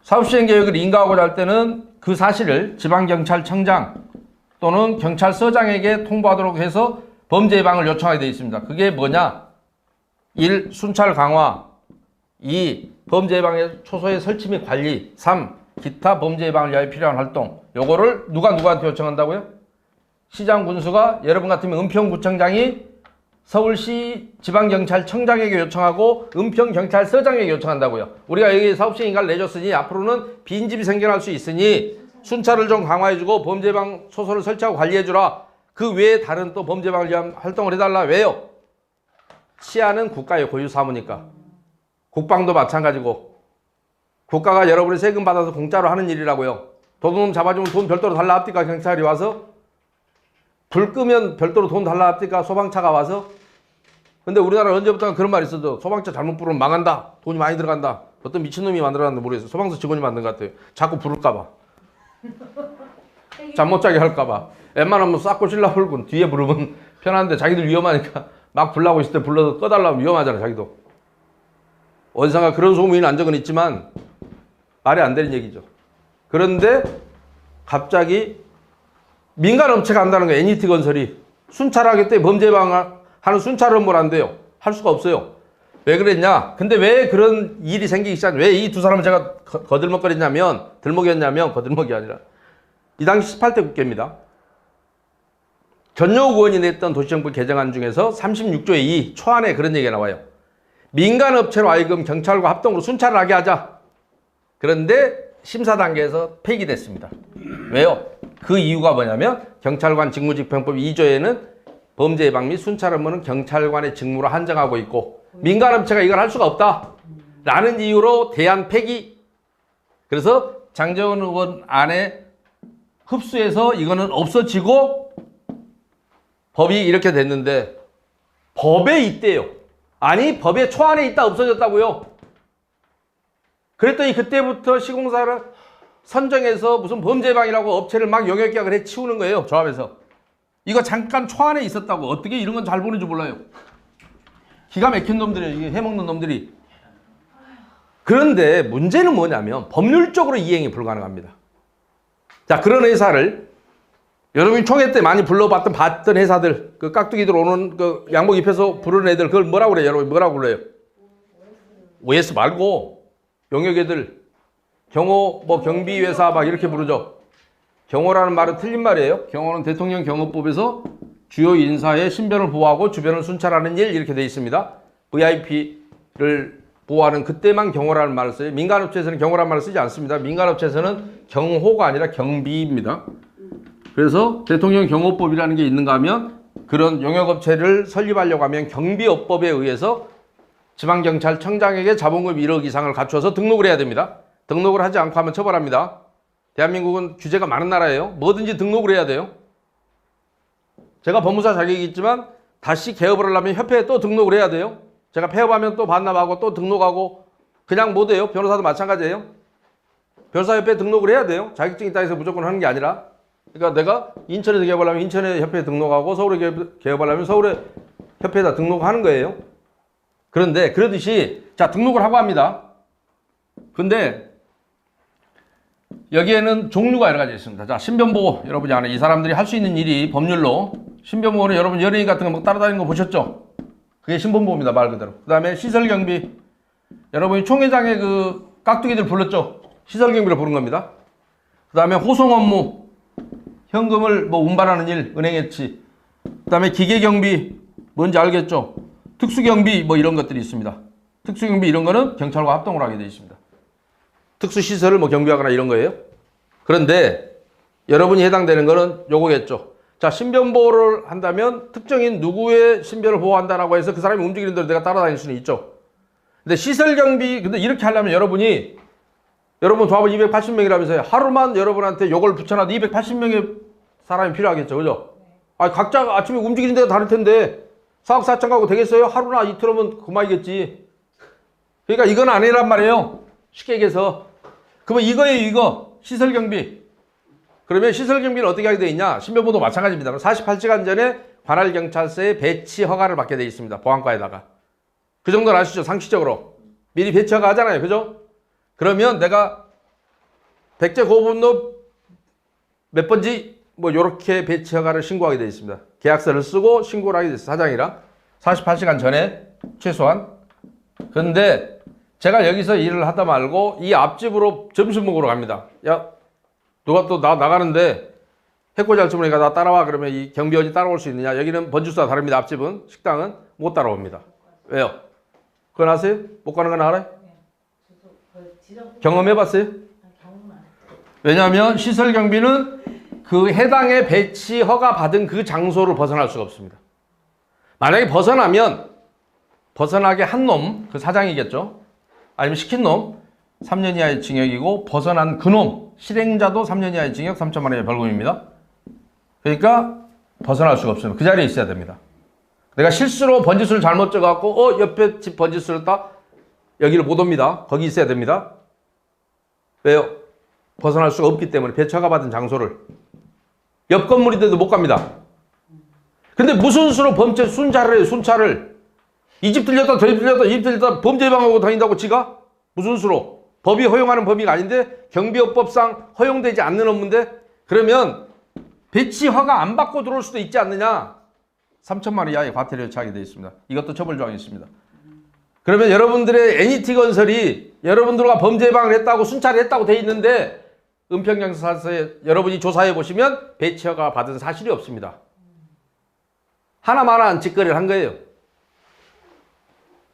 S1: 사업시행계획을 인가하고자 할 때는 그 사실을 지방경찰청장 또는 경찰서장에게 통보하도록 해서 범죄 예방을 요청하게 되어 있습니다. 그게 뭐냐? 1. 순찰 강화 2. 범죄 예방의 초소의 설치 및 관리 3. 기타 범죄 예방을 위하여 필요한 활동. 요거를 누구한테 요청한다고요? 시장 군수가 여러분 같으면 은평구청장이 서울시 지방경찰청장에게 요청하고 은평경찰서장에게 요청한다고요. 우리가 여기 사업시행 인가를 내줬으니 앞으로는 빈집이 생겨날 수 있으니 순찰을 좀 강화해주고 범죄 예방 초소를 설치하고 관리해주라. 그 외에 다른 또 범죄 예방을 위한 활동을 해달라. 왜요? 치안은 국가의 고유 사무니까. 국방도 마찬가지고 국가가 여러분이 세금 받아서 공짜로 하는 일이라고요. 도둑놈 잡아주면 돈 별도로 달라 합니까? 경찰이 와서? 불 끄면 별도로 돈 달라 합니까? 소방차가 와서? 근데 우리나라 언제부터 그런 말이 있어도 소방차 잘못 부르면 망한다. 돈이 많이 들어간다. 어떤 미친놈이 만들어놨는데 모르겠어요. 소방서 직원이 만든 것 같아요. 자꾸 부를까봐. 잠 못 자게 할까봐. 웬만하면 싹고 실라 불고 뒤에 부르면 편한데 자기들 위험하니까 막 불나고 있을 때 불러서 꺼달라면 위험하잖아, 자기도. 어디선가 그런 소문이 난 적은 있지만 말이 안 되는 얘기죠. 그런데 갑자기 민간 업체가 한다는 거예요. NET 건설이. 순찰하기 때문에 범죄 방어하는 순찰을 뭘 안 돼요. 할 수가 없어요. 왜 그랬냐? 근데 왜 그런 일이 생기기 시작, 왜 이 두 사람을 제가 거들먹거렸냐면, 들먹였냐면, 거들먹이 아니라, 이 당시 18대 국회입니다. 전효국 의원이 냈던 도시정부 개정안 중에서 36조의 2 초안에 그런 얘기가 나와요. 민간 업체로 하여금 경찰과 합동으로 순찰을 하게 하자. 그런데 심사 단계에서 폐기됐습니다. 왜요? 그 이유가 뭐냐면 경찰관 직무집행법 2조에는 범죄 예방 및 순찰 업무는 경찰관의 직무로 한정하고 있고 민간 업체가 이걸 할 수가 없다. 라는 이유로 대안 폐기. 그래서 장제원 의원 안에 흡수해서 이거는 없어지고 법이 이렇게 됐는데 법에 있대요. 아니 법의 초안에 있다 없어졌다고요. 그랬더니 그때부터 시공사를 선정해서 무슨 범죄방이라고 업체를 막 영역계약을 해 치우는 거예요. 조합에서. 이거 잠깐 초안에 있었다고. 어떻게 이런 건 잘 보는지 몰라요. 기가 막힌 놈들이에요. 이게 해먹는 놈들이. 그런데 문제는 뭐냐면 법률적으로 이행이 불가능합니다. 자, 그런 회사를 여러분이 총회 때 많이 봤던 회사들, 그 깍두기들 오는 그 양복 입혀서 부르는 애들, 그걸 뭐라고 그래요? 여러분 뭐라고 불러요? OS 말고 용역 애들, 경호 뭐 경비회사 막 이렇게 부르죠. 경호라는 말은 틀린 말이에요. 경호는 대통령 경호법에서 주요 인사의 신변을 보호하고 주변을 순찰하는 일 이렇게 돼 있습니다. VIP를 보호하는 그때만 경호라는 말을 써요. 민간업체에서는 경호라는 말을 쓰지 않습니다. 민간업체에서는 경호가 아니라 경비입니다. 그래서 대통령 경호법이라는 게 있는가 하면 그런 용역업체를 설립하려고 하면 경비업법에 의해서 지방경찰청장에게 자본금 1억 이상을 갖춰서 등록을 해야 됩니다. 등록을 하지 않고 하면 처벌합니다. 대한민국은 규제가 많은 나라예요. 뭐든지 등록을 해야 돼요. 제가 법무사 자격이 있지만 다시 개업을 하려면 협회에 또 등록을 해야 돼요. 제가 폐업하면 또 반납하고 또 등록하고 그냥 못 해요. 변호사도 마찬가지예요. 변호사협회에 등록을 해야 돼요. 자격증 있다 해서 무조건 하는 게 아니라. 그러니까 내가 인천에서 개업하려면 인천에 협회에 등록하고 서울에 개업하려면 서울에 협회에다 등록하는 거예요. 그런데 그러듯이 자 등록을 하고 합니다. 근데 여기에는 종류가 여러 가지 있습니다. 자 신변보호 여러분이 아는 이 사람들이 할 수 있는 일이 법률로 신변보호는 여러분 연예인 같은 거 막 따라다니는 거 보셨죠? 그게 신변보호입니다. 말 그대로. 그 다음에 시설경비 여러분이 총회장의 그 깍두기들 불렀죠? 시설경비를 부른 겁니다. 그 다음에 호송 업무 현금을 뭐 운반하는 일 은행 해치 그 다음에 기계경비 뭔지 알겠죠? 특수경비 뭐 이런 것들이 있습니다. 특수경비 이런 거는 경찰과 합동으로 하게 되어 있습니다. 특수시설을 뭐 경비하거나 이런 거예요. 그런데 여러분이 해당되는 거는 요거겠죠. 자, 신변보호를 한다면 특정인 누구의 신변을 보호한다라고 해서 그 사람이 움직이는 대로 내가 따라다닐 수는 있죠. 근데 시설경비, 근데 이렇게 하려면 여러분 조합은 280명이라면서요. 하루만 여러분한테 요걸 붙여놔도 280명의 사람이 필요하겠죠. 그죠? 아, 각자 아침에 움직이는 데가 다를 텐데 사업사청 가고 되겠어요? 하루나 이틀 오면 그만이겠지. 그러니까 이건 아니란 말이에요. 쉽게 얘기해서. 그러면 이거예요, 이거. 시설경비. 그러면 시설경비는 어떻게 하게 돼 있냐? 신변보호도 마찬가지입니다. 48시간 전에 관할경찰서에 배치 허가를 받게 돼 있습니다. 보안과에다가. 그 정도는 아시죠? 상식적으로. 미리 배치 허가 하잖아요. 그죠? 그러면 내가 백제 고분로 몇 번지 뭐 요렇게 배치 허가를 신고하게 돼 있습니다. 계약서를 쓰고 신고를 하게 돼 있어요. 사장이랑. 48시간 전에 최소한. 그런데 제가 여기서 일을 하다 말고 이 앞집으로 점심 먹으러 갑니다. 야, 누가 또 나가는데 해코지 할 주문이니까 나 따라와. 그러면 이 경비원이 따라올 수 있느냐? 여기는 번주수가 다릅니다. 앞집은. 식당은 못 따라옵니다. 왜요? 그건 아세요? 못 가는 건 알아요? 경험해봤어요? 왜냐하면 시설경비는 그 해당의 배치 허가 받은 그 장소를 벗어날 수가 없습니다. 만약에 벗어나면 벗어나게 한 놈, 그 사장이겠죠? 아니면 시킨 놈 3년 이하의 징역이고 벗어난 그놈 실행자도 3년 이하의 징역 3천만 원의 벌금입니다. 그러니까 벗어날 수가 없습니다. 그 자리에 있어야 됩니다. 내가 실수로 번지수를 잘못 적어갖고 옆에 집 번지수를 딱 여기를 못 옵니다. 거기 있어야 됩니다. 왜요? 벗어날 수가 없기 때문에 배처 허가받은 장소를 옆 건물인데도 못 갑니다. 근데 무슨 수로 범죄 순찰을 해요? 순찰을 이 집 들렸다 저 집 들렸다 이 집 들렸다 범죄 예방하고 다닌다고 지가? 무슨 수로? 법이 허용하는 범위가 아닌데 경비업법상 허용되지 않는 업무인데 그러면 배치 허가 안 받고 들어올 수도 있지 않느냐? 3천만 원 이하의 과태료에 처하게 되어 있습니다. 이것도 처벌 조항이 있습니다. 그러면 여러분들의 NET건설이 여러분들과 범죄 예방을 했다고 순찰을 했다고 돼 있는데 은평경찰서에 여러분이 조사해 보시면 배치 허가 받은 사실이 없습니다. 하나만한 짓거리를 한 거예요.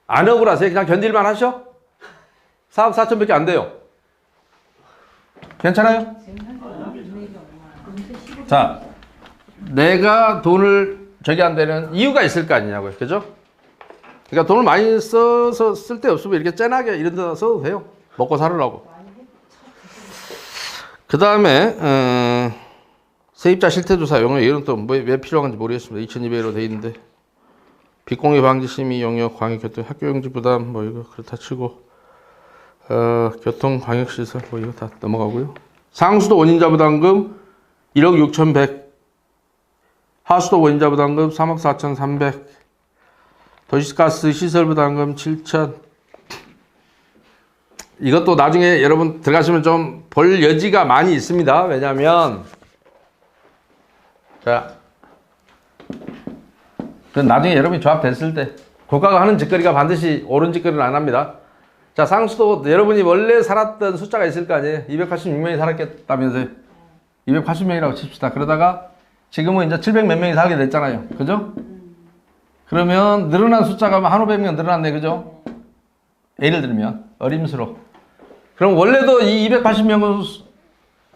S1: 안 억울하세요? 그냥 견딜만 하셔? 4억 4천밖에 안 돼요. 괜찮아요? 자, 내가 돈을 저기 안 되는 이유가 있을 거 아니냐고요. 그죠? 그러니까 돈을 많이 써서 쓸데없으면 이렇게 짠하게 이런 데다 써도 돼요. 먹고 살으라고. 그 다음에 세입자 실태조사 용역 이런 또 왜 필요한지 모르겠습니다. 2200으로 돼 있는데 빚공개 방지 심의 용역 광역교통 학교용지 부담 뭐 이거 그렇다 치고 교통 방역시설 뭐 이거 다 넘어가고요. 상수도 원인자 부담금 1억 6100 하수도 원인자 부담금 3억 4300 도시가스 시설 부담금 7000 이것도 나중에 여러분 들어가시면 좀 볼 여지가 많이 있습니다. 왜냐하면 자, 그건 나중에 여러분이 조합됐을 때 국가가 하는 짓거리가 반드시 옳은 짓거리는 안 합니다. 자, 상수도 여러분이 원래 살았던 숫자가 있을 거 아니에요. 286명이 살았겠다면서요. 280명이라고 칩시다. 그러다가 지금은 이제 700 몇 명이 살게 됐잖아요. 그죠? 그러면 늘어난 숫자가 한 500명 늘어났네. 그죠? 예를 들면 어림수로. 그럼 원래도 이 280명은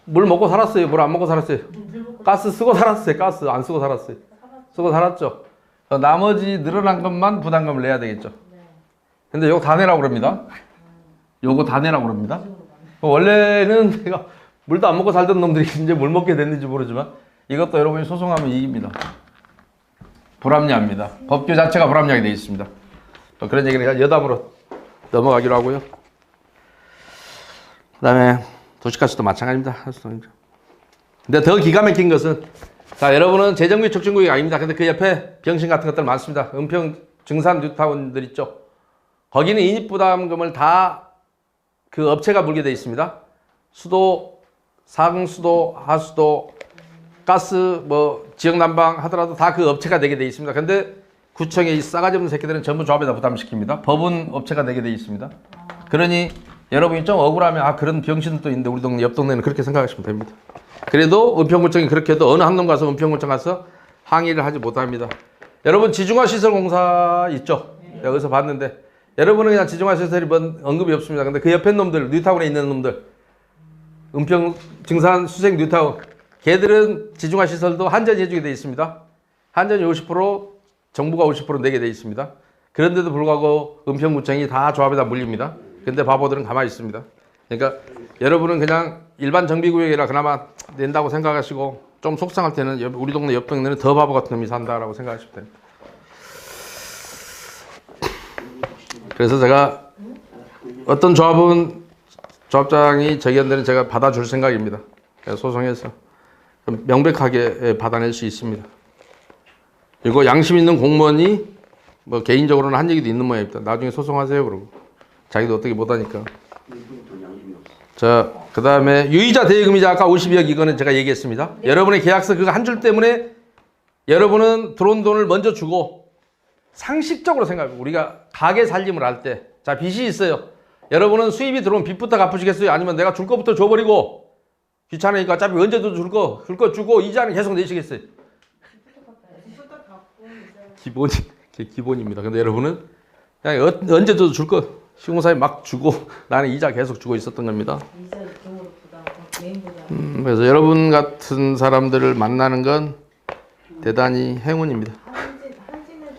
S1: 물 먹고 살았어요? 물 안 먹고 살았어요? 가스 쓰고 살았어요? 가스 안 쓰고 살았어요? 쓰고 살았죠. 나머지 늘어난 것만 부담금을 내야 되겠죠. 근데 요거 다 내라고 그럽니다. 요거 다 내라고 그럽니다. 원래는 내가 물도 안 먹고 살던 놈들이 이제 물 먹게 됐는지 모르지만 이것도 여러분이 소송하면 이깁니다. 불합리합니다. 법규 자체가 불합리하게 되어 있습니다. 그런 얘기는 여담으로 넘어가기로 하고요. 그 다음에 도시가스도 마찬가지입니다. 근데 더 기가 막힌 것은 자, 여러분은 재정비 촉진구역이 아닙니다. 근데 그 옆에 병신 같은 것들 많습니다. 은평 증산 뉴타운들 있죠. 거기는 인입부담금을 다 그 업체가 물게 되어 있습니다. 수도, 상수도, 하수도, 가스, 뭐 지역난방 하더라도 다 그 업체가 내게 되어 있습니다. 근데 구청의 이 싸가지 없는 새끼들은 전부 조합에다 부담시킵니다. 법은 업체가 내게 되어 있습니다. 그러니 여러분이 좀 억울하면 그런 병신들도 있는데 우리 동네 옆 동네는 그렇게 생각하시면 됩니다. 그래도 은평구청이 그렇게 해도 어느 한 놈 가서 은평구청 가서 항의를 하지 못합니다. 여러분 지중화시설공사 있죠? 내가 어디서 봤는데 여러분은 그냥 지중화시설이 뭔 언급이 없습니다. 근데 그 옆에 놈들 뉴타운에 있는 놈들 은평 증산 수색 뉴타운 걔들은 지중화시설도 한전이 해주게 되어 있습니다. 한전이 50% 정부가 50% 내게 되어 있습니다. 그런데도 불구하고 은평구청이 다 조합에다 물립니다. 근데 바보들은 가만히 있습니다. 그러니까 여러분은 그냥 일반 정비구역이라 그나마 낸다고 생각하시고 좀 속상할 때는 우리 동네 옆 동네는 더 바보 같은 놈이 산다라고 생각하시면 됩니다. 그래서 제가 어떤 조합은 조합장이 제기한 제가 받아줄 생각입니다. 소송해서 명백하게 받아낼 수 있습니다. 그리고 양심 있는 공무원이 뭐 개인적으로는 한 얘기도 있는 모양입니다. 나중에 소송하세요 그러고 자기도 어떻게 못하니까. 자, 그 다음에 유의자 대여금이자 아까 52억 이거는 제가 얘기했습니다. 네. 여러분의 계약서 그거 한 줄 때문에 여러분은 들어온 돈을 먼저 주고 상식적으로 생각해요. 우리가 가게 살림을 할 때 자 빚이 있어요. 여러분은 수입이 들어오면 빚부터 갚으시겠어요? 아니면 내가 줄 거부터 줘버리고 귀찮으니까 어차피 언제도 줄 거 주고 이자는 계속 내시겠어요? 기본입니다. 근데 여러분은 그냥 언제도 줄 거 시공사에 막 주고 나는 이자 계속 주고 있었던 겁니다. 그래서 여러분 같은 사람들을 만나는 건 대단히 행운입니다.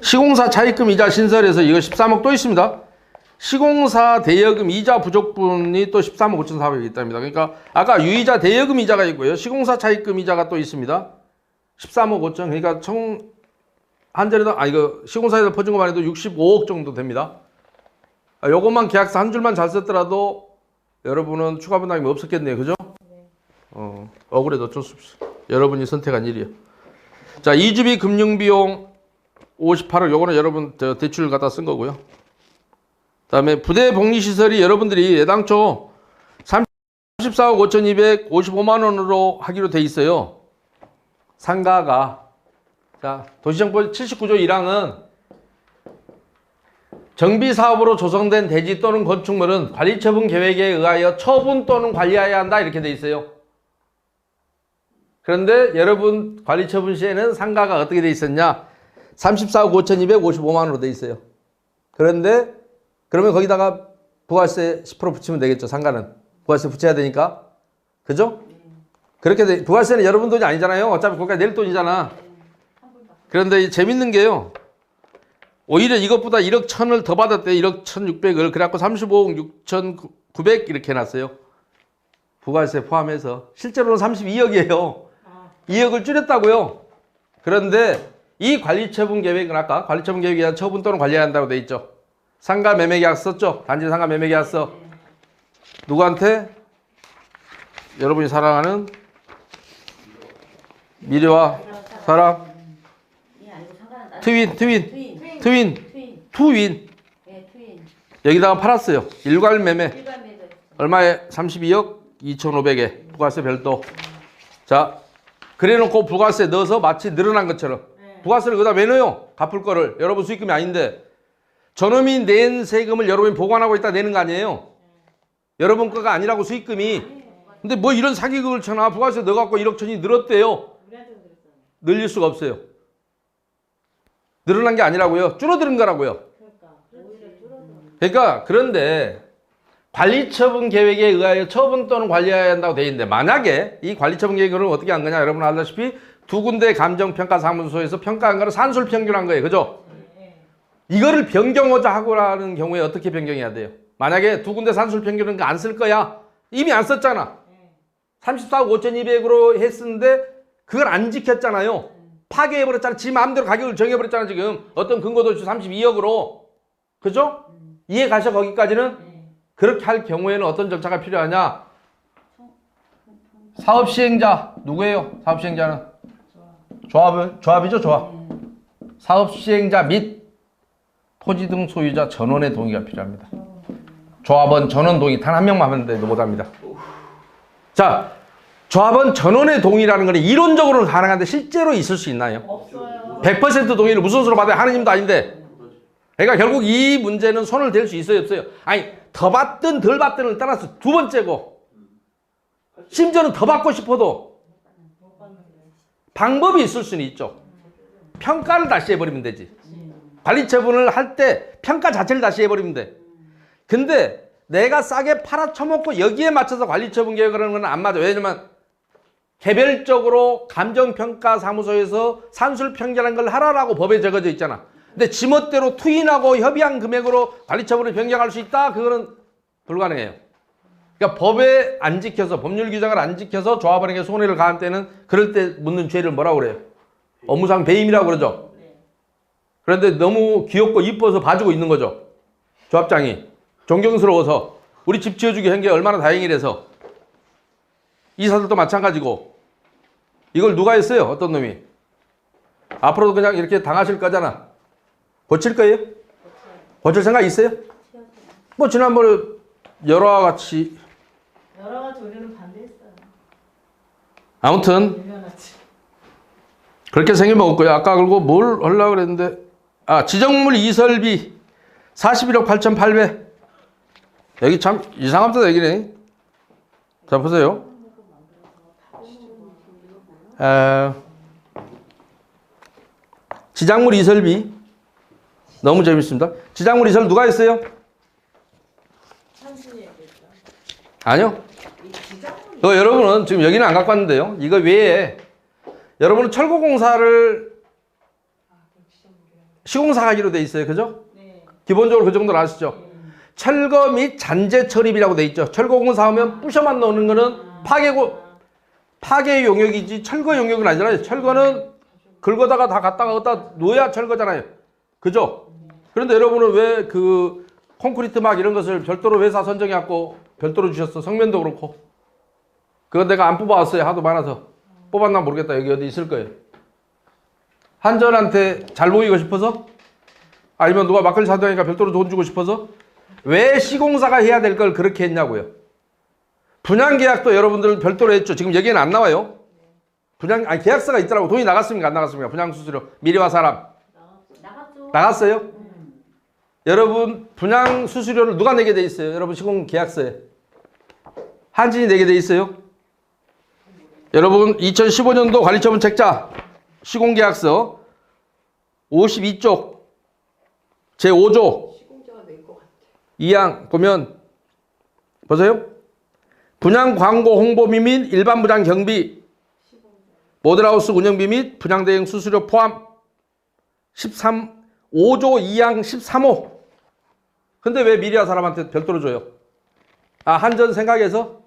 S1: 시공사 차입금 이자 신설에서 이거 13억 또 있습니다. 시공사 대여금 이자 부족분이 또 13억 5,400이 있답니다. 그러니까 아까 유이자 대여금 이자가 있고요. 시공사 차입금 이자가 또 있습니다. 13억 5천. 그러니까 총 한전에도 이거 시공사에서 퍼준 것만 해도 65억 정도 됩니다. 요것만 계약서 한 줄만 잘 썼더라도 여러분은 추가 분담이 없었겠네요. 그죠? 억울해도 어쩔 수 없어. 여러분이 선택한 일이에요. 자, 이주비 금융비용 58억. 요거는 여러분 대출 갖다 쓴 거고요. 그다음에 부대 복리시설이 여러분들이 애당초 34억 5,255만 원으로 하기로 돼 있어요. 상가가. 자, 도시정보 79조 1항은 정비사업으로 조성된 대지 또는 건축물은 관리처분 계획에 의하여 처분 또는 관리해야 한다 이렇게 돼 있어요. 그런데 여러분 관리처분 시에는 상가가 어떻게 돼 있었냐? 34억 5,255만 원으로 돼 있어요. 그런데 그러면 거기다가 부가세 10% 붙이면 되겠죠. 상가는 부가세 붙여야 되니까. 그죠? 그렇게 부가세는 여러분 돈이 아니잖아요. 어차피 거기까지 낼 돈이잖아. 그런데 재밌는 게요. 오히려 이것보다 1억 1,000을 더 받았대요. 1억 1,600을. 그래갖고 35억 6,900 이렇게 해놨어요. 부가세 포함해서. 실제로는 32억이에요. 2억을 줄였다고요. 그런데 이 관리처분 계획은 아까 관리처분 계획에 의한 처분 또는 관리해야 한다고 돼 있죠. 상가 매매 계약 썼죠. 단지 상가 매매 계약서. 누구한테? 여러분이 사랑하는 미래와 사랑. 트윈. 여기다가 팔았어요. 일괄 매매. 얼마에? 32억 2,500에 부가세 별도. 자, 그래놓고 부가세 넣어서 마치 늘어난 것처럼. 부가세를 거기다 왜 넣어요? 갚을 거를. 여러분 수익금이 아닌데. 저놈이 낸 세금을 여러분이 보관하고 있다 내는 거 아니에요? 여러분 거가 아니라고 수익금이. 근데 뭐 이런 사기극을 쳐놔. 부가세 넣어갖고 1억 1,000이 늘었대요. 늘릴 수가 없어요. 늘어난 게 아니라고요. 줄어드는 거라고요. 그러니까 그런데 관리처분 계획에 의하여 처분 또는 관리해야 한다고 돼 있는데 만약에 이 관리처분 계획을 어떻게 한 거냐? 여러분 알다시피 두 군데 감정평가사무소에서 평가한 거를 산술평균한 거예요. 그죠? 이거를 변경하자 하고라는 경우에 어떻게 변경해야 돼요? 만약에 두 군데 산술평균은 안 쓸 거야. 이미 안 썼잖아. 34억 5,200으로 했었는데 그걸 안 지켰잖아요. 파괴해버렸잖아. 지 마음대로 가격을 정해버렸잖아. 지금 어떤 근거도 없이 32억으로. 그죠? 이해 가셔 거기까지는? 그렇게 할 경우에는 어떤 절차가 필요하냐? 사업시행자 누구예요? 사업시행자는? 조합이죠. 조합. 사업시행자 및 토지 등 소유자 전원의 동의가 필요합니다. 조합원 전원 동의 단 한 명만 하면 돼도 못합니다. 자, 조합원 전원의 동의라는 건 이론적으로는 가능한데 실제로 있을 수 있나요?
S4: 없어요.
S2: 100% 동의를 무슨 수로 받아요? 하느님도 아닌데. 그러니까 결국 이 문제는 손을 댈 수 있어요, 없어요? 아니, 더 받든 덜 받든을 떠나서 두 번째고 심지어는 더 받고 싶어도 방법이 있을 수는 있죠. 평가를 다시 해버리면 되지. 관리처분을 할 때 평가 자체를 다시 해버리면 돼. 근데 내가 싸게 팔아쳐먹고 여기에 맞춰서 관리처분 계획을 하는 건 안 맞아. 왜냐면 개별적으로 감정평가사무소에서 산술평균한 걸 하라라고 법에 적어져 있잖아. 근데 지멋대로 투인하고 협의한 금액으로 관리처분을 변경할 수 있다? 그거는 불가능해요. 그러니까 법에 안 지켜서 법률 규정을 안 지켜서 조합원에게 손해를 가한 때는 그럴 때 묻는 죄를 뭐라고 그래요? 업무상 배임이라고 그러죠. 그런데 너무 귀엽고 이뻐서 봐주고 있는 거죠. 조합장이. 존경스러워서 우리 집 지어주게 한 게 얼마나 다행이라서. 이사들도 마찬가지고. 이걸 누가 했어요? 어떤 놈이? 앞으로도 그냥 이렇게 당하실 거잖아. 고칠 거예요? 고칠 생각 있어요? 뭐 지난번에 여러 가지
S4: 우리는 반대했어요.
S1: 아무튼
S4: 유명하지.
S1: 그렇게 생겨먹었고요. 아까 그리고 뭘 하려고 그랬는데 지정물 이설비 41억 8,800. 여기 참 이상합니다. 여기네. 자 보세요. 지작물 이설비 너무 재밌습니다. 지작물 이설 누가 했어요? 아니요. 여러분은 지금 여기는 안 갖고 왔는데요. 이거 외에 여러분은 철거공사를 시공사 하기로 돼 있어요. 그죠?
S4: 네.
S1: 기본적으로 그 정도는 아시죠? 철거 및 잔재 처리비라고 돼 있죠. 철거공사 하면 부셔만 넣는 거는 파괴 용역이지 철거 용역은 아니잖아요. 철거는 긁어다가 다 갖다 놓아야 철거잖아요. 그죠? 그런데 여러분은 왜 그 콘크리트 막 이런 것을 별도로 회사 선정해갖고 별도로 주셨어? 성면도 그렇고. 그거 내가 안 뽑아왔어요. 하도 많아서. 뽑았나 모르겠다. 여기 어디 있을 거예요. 한전한테 잘 보이고 싶어서? 아니면 누가 막걸리 사장이니까 별도로 돈 주고 싶어서? 왜 시공사가 해야 될 걸 그렇게 했냐고요. 분양계약도 여러분들 별도로 했죠. 지금 여기에는 안 나와요. 계약서가 있더라고. 돈이 나갔습니까? 안 나갔습니까? 분양수수료. 미래와 사람.
S4: 나갔죠.
S1: 나갔어요? 여러분 분양수수료를 누가 내게 돼 있어요? 여러분 시공계약서에. 한진이 내게 돼 있어요? 여러분 2015년도 관리처분 책자 시공계약서 52쪽 제5조 2항 보면 보세요. 분양 광고 홍보비 및 일반 분양 경비 모델하우스 운영비 및 분양 대행 수수료 포함 5조 2항 13호. 근데 왜 미리아 사람한테 별도로 줘요? 아, 한전 생각해서?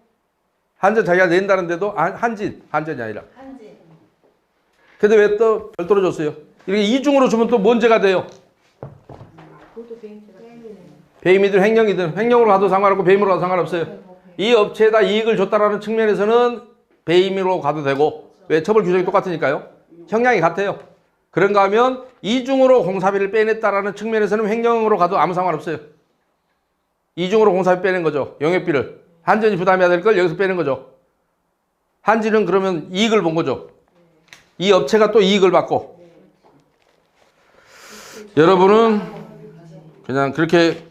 S1: 한전 자기가 낸다는데도 한전이 아니라.
S4: 한지.
S1: 근데 왜 또 별도로 줬어요? 이렇게 이중으로 주면 또 문제가 돼요.
S4: 그것도 배임죄가.
S1: 배임이든 횡령으로 가도 상관없고 배임으로 가도 상관없어요. 이 업체에다 이익을 줬다라는 측면에서는 배임으로 가도 되고, 왜 처벌 규정이 똑같으니까요. 형량이 같아요. 그런가 하면 이중으로 공사비를 빼냈다라는 측면에서는 횡령으로 가도 아무 상관없어요. 이중으로 공사비 빼낸 거죠. 영업비를. 한전이 부담해야 될 걸 여기서 빼낸 거죠. 한진은 그러면 이익을 본 거죠. 이 업체가 또 이익을 받고. 여러분은 그냥 그렇게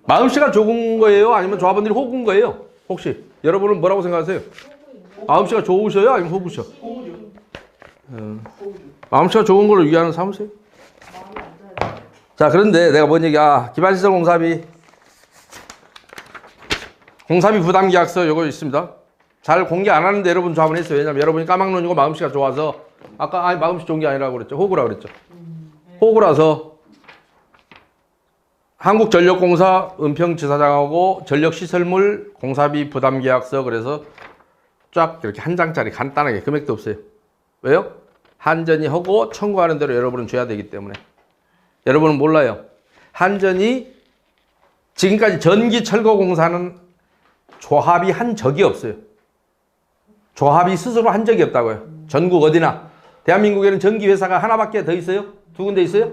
S1: 마음씨가 좋은 거예요? 아니면 조합원들이 호구인 거예요? 혹시 여러분은 뭐라고 생각하세요? 마음씨가 좋으셔요? 아니면 호구셔? 마음씨가 좋은 걸로 위하는 삼으세요? 자, 그런데 내가 뭔 얘기야? 기반시설 공사비 부담계약서 요거 있습니다. 잘 공개 안 하는데 여러분 조합은 했어요. 왜냐면 여러분이 까막눈이고 마음씨가 좋아서 아까 마음씨 좋은 게 아니라고 그랬죠. 호구라고 그랬죠. 호구라서 한국전력공사 은평지사장하고 전력시설물 공사비 부담계약서 그래서 쫙 이렇게 한 장짜리 간단하게 금액도 없어요. 왜요? 한전이 하고 청구하는 대로 여러분은 줘야 되기 때문에. 여러분은 몰라요. 한전이 지금까지 전기철거공사는 조합이 한 적이 없어요. 조합이 스스로 한 적이 없다고요. 전국 어디나. 대한민국에는 전기회사가 하나밖에 더 있어요? 두 군데 있어요?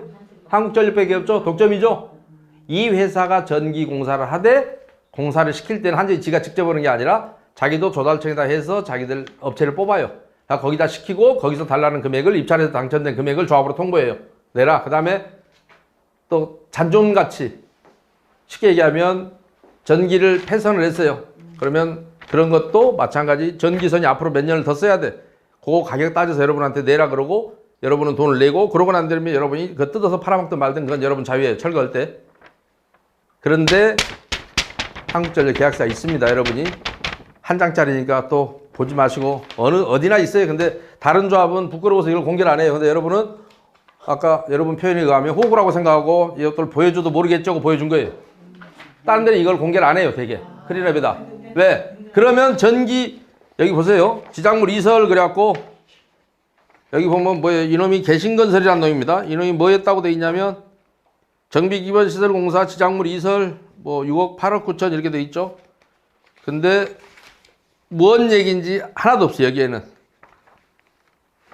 S1: 한국전력밖에 없죠? 독점이죠? 이 회사가 전기공사를 하되 공사를 시킬 때는 한전이 지가 직접 하는 게 아니라 자기도 조달청에다 해서 자기들 업체를 뽑아요. 거기다 시키고 거기서 달라는 금액을 입찰해서 당첨된 금액을 조합으로 통보해요. 내라. 그 다음에 또 잔존같이 쉽게 얘기하면 전기를 폐선을 했어요. 그러면 그런 것도 마찬가지 전기선이 앞으로 몇 년을 더 써야 돼. 그거 가격 따져서 여러분한테 내라 그러고 여러분은 돈을 내고 그러고 난 다음에 여러분이 그거 뜯어서 팔아먹든 말든 그건 여러분 자유예요. 철거할 때. 그런데 한국전력 계약서가 있습니다. 여러분이 한 장짜리니까 또 보지 마시고 어디나 있어요. 근데 다른 조합은 부끄러워서 이걸 공개를 안 해요. 근데 여러분은 아까 여러분 표현에 의하면 호구라고 생각하고 이것들 보여줘도 모르겠죠 하고 보여준 거예요. 다른 데는 이걸 공개를 안 해요. 되게 크리랩이다. 왜? 그러면 전기 여기 보세요. 지작물 이설 그래갖고 여기 보면 뭐예요? 이놈이 개신건설이라는 놈입니다. 이놈이 뭐 했다고 돼 있냐면 정비기반시설공사 지작물 이설 뭐 6억 8억 9천 이렇게 돼 있죠. 근데 무슨 얘기인지 하나도 없어요. 여기에는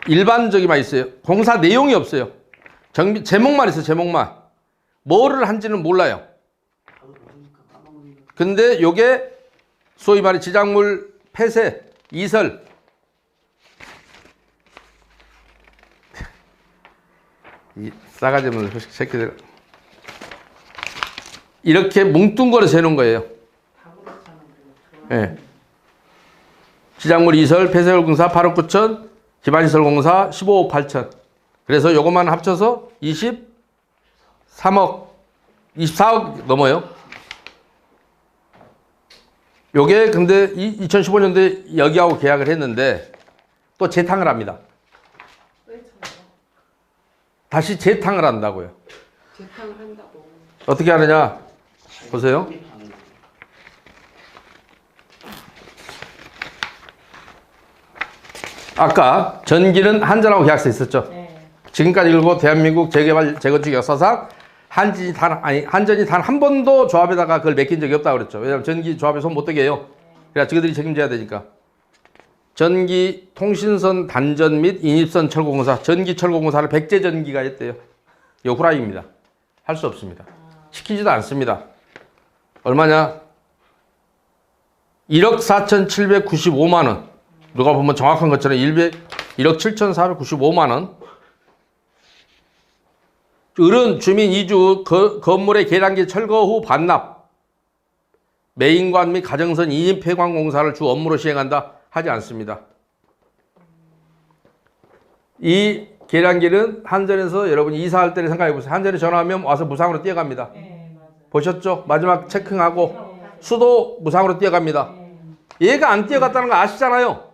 S1: 일반적이만 있어요. 공사 내용이 없어요. 제목만 있어요. 제목만. 뭐를 한지는 몰라요. 근데 요게 소위 말해 지작물 폐쇄 이설 이 싸가지 없는 새끼들 이렇게 뭉뚱그려서 해놓은 거예요. 예. 지작물 이설 폐쇄공사 8억 9천 기반시설공사 15억 8천 그래서 요것만 합쳐서 23억 24억 넘어요. 요게 근데 2015년도에 여기하고 계약을 했는데 또 재탕을 합니다. 다시 재탕을 한다고요.
S5: 재탕을 한다고.
S1: 어떻게 하느냐? 보세요. 아까 전기는 한전하고 계약서 있었죠.
S4: 네.
S1: 지금까지 그리고 대한민국 재개발 재건축 역사상 한전이 단 한 번도 조합에다가 그걸 맡긴 적이 없다고 그랬죠. 왜냐하면 전기 조합에 손 못 대게 해요. 그래야 저희들이 책임져야 되니까. 전기 통신선 단전 및 인입선 철공사, 전기 철공사를 백제전기가 했대요. 이거 후라이입니다. 할 수 없습니다. 시키지도 않습니다. 얼마냐? 1억 4,795만 원. 누가 보면 정확한 것처럼 1억 7,495만 원. 을은 주민 이주 건물의 계량기 철거 후 반납, 메인관 및 가정선 인입 폐관 공사를 주 업무로 시행한다. 하지 않습니다. 이 계량기는 한전에서 여러분이 이사할 때를 생각해 보세요. 한전에 전화하면 와서 무상으로 뛰어갑니다.
S4: 네, 맞아요.
S1: 보셨죠? 마지막 체킹하고 수도 무상으로 뛰어갑니다. 얘가 안 뛰어갔다는 거 아시잖아요.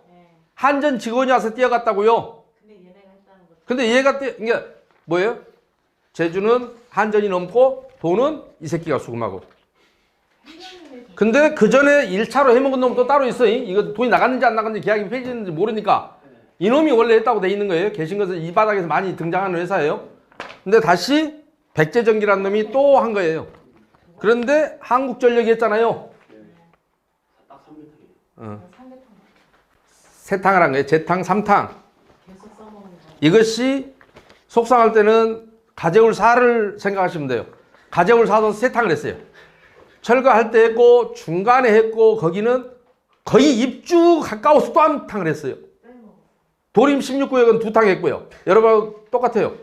S1: 한전 직원이 와서 뛰어갔다고요.
S4: 근데 얘네가 했다는 거.
S1: 근데 얘가 이게 뭐예요? 제주는 한전이 넘고 돈은 이 새끼가 수금하고. 근데 그 전에 1차로 해먹은 놈 또 따로 있어. 이거 돈이 나갔는지 안 나갔는지 계약이 폐지했는지 모르니까 이놈이 원래 했다고 돼 있는 거예요. 계신 것은 이 바닥에서 많이 등장하는 회사예요. 근데 다시 백제전기라는 놈이 또 한 거예요. 그런데 한국전력이 했잖아요.
S3: 딱 3m.
S1: 세탕을 한 거예요. 재탕, 삼탕.
S4: 계속 써먹는 거.
S1: 이것이 속상할 때는 가재울 4를 생각하시면 돼요. 가재울 4도 세탕을 했어요. 철거할 때 했고 중간에 했고 거기는 거의 입주 가까워서 또 한 탕을 했어요. 도림 16구역은 2탕 했고요. 여러분 똑같아요.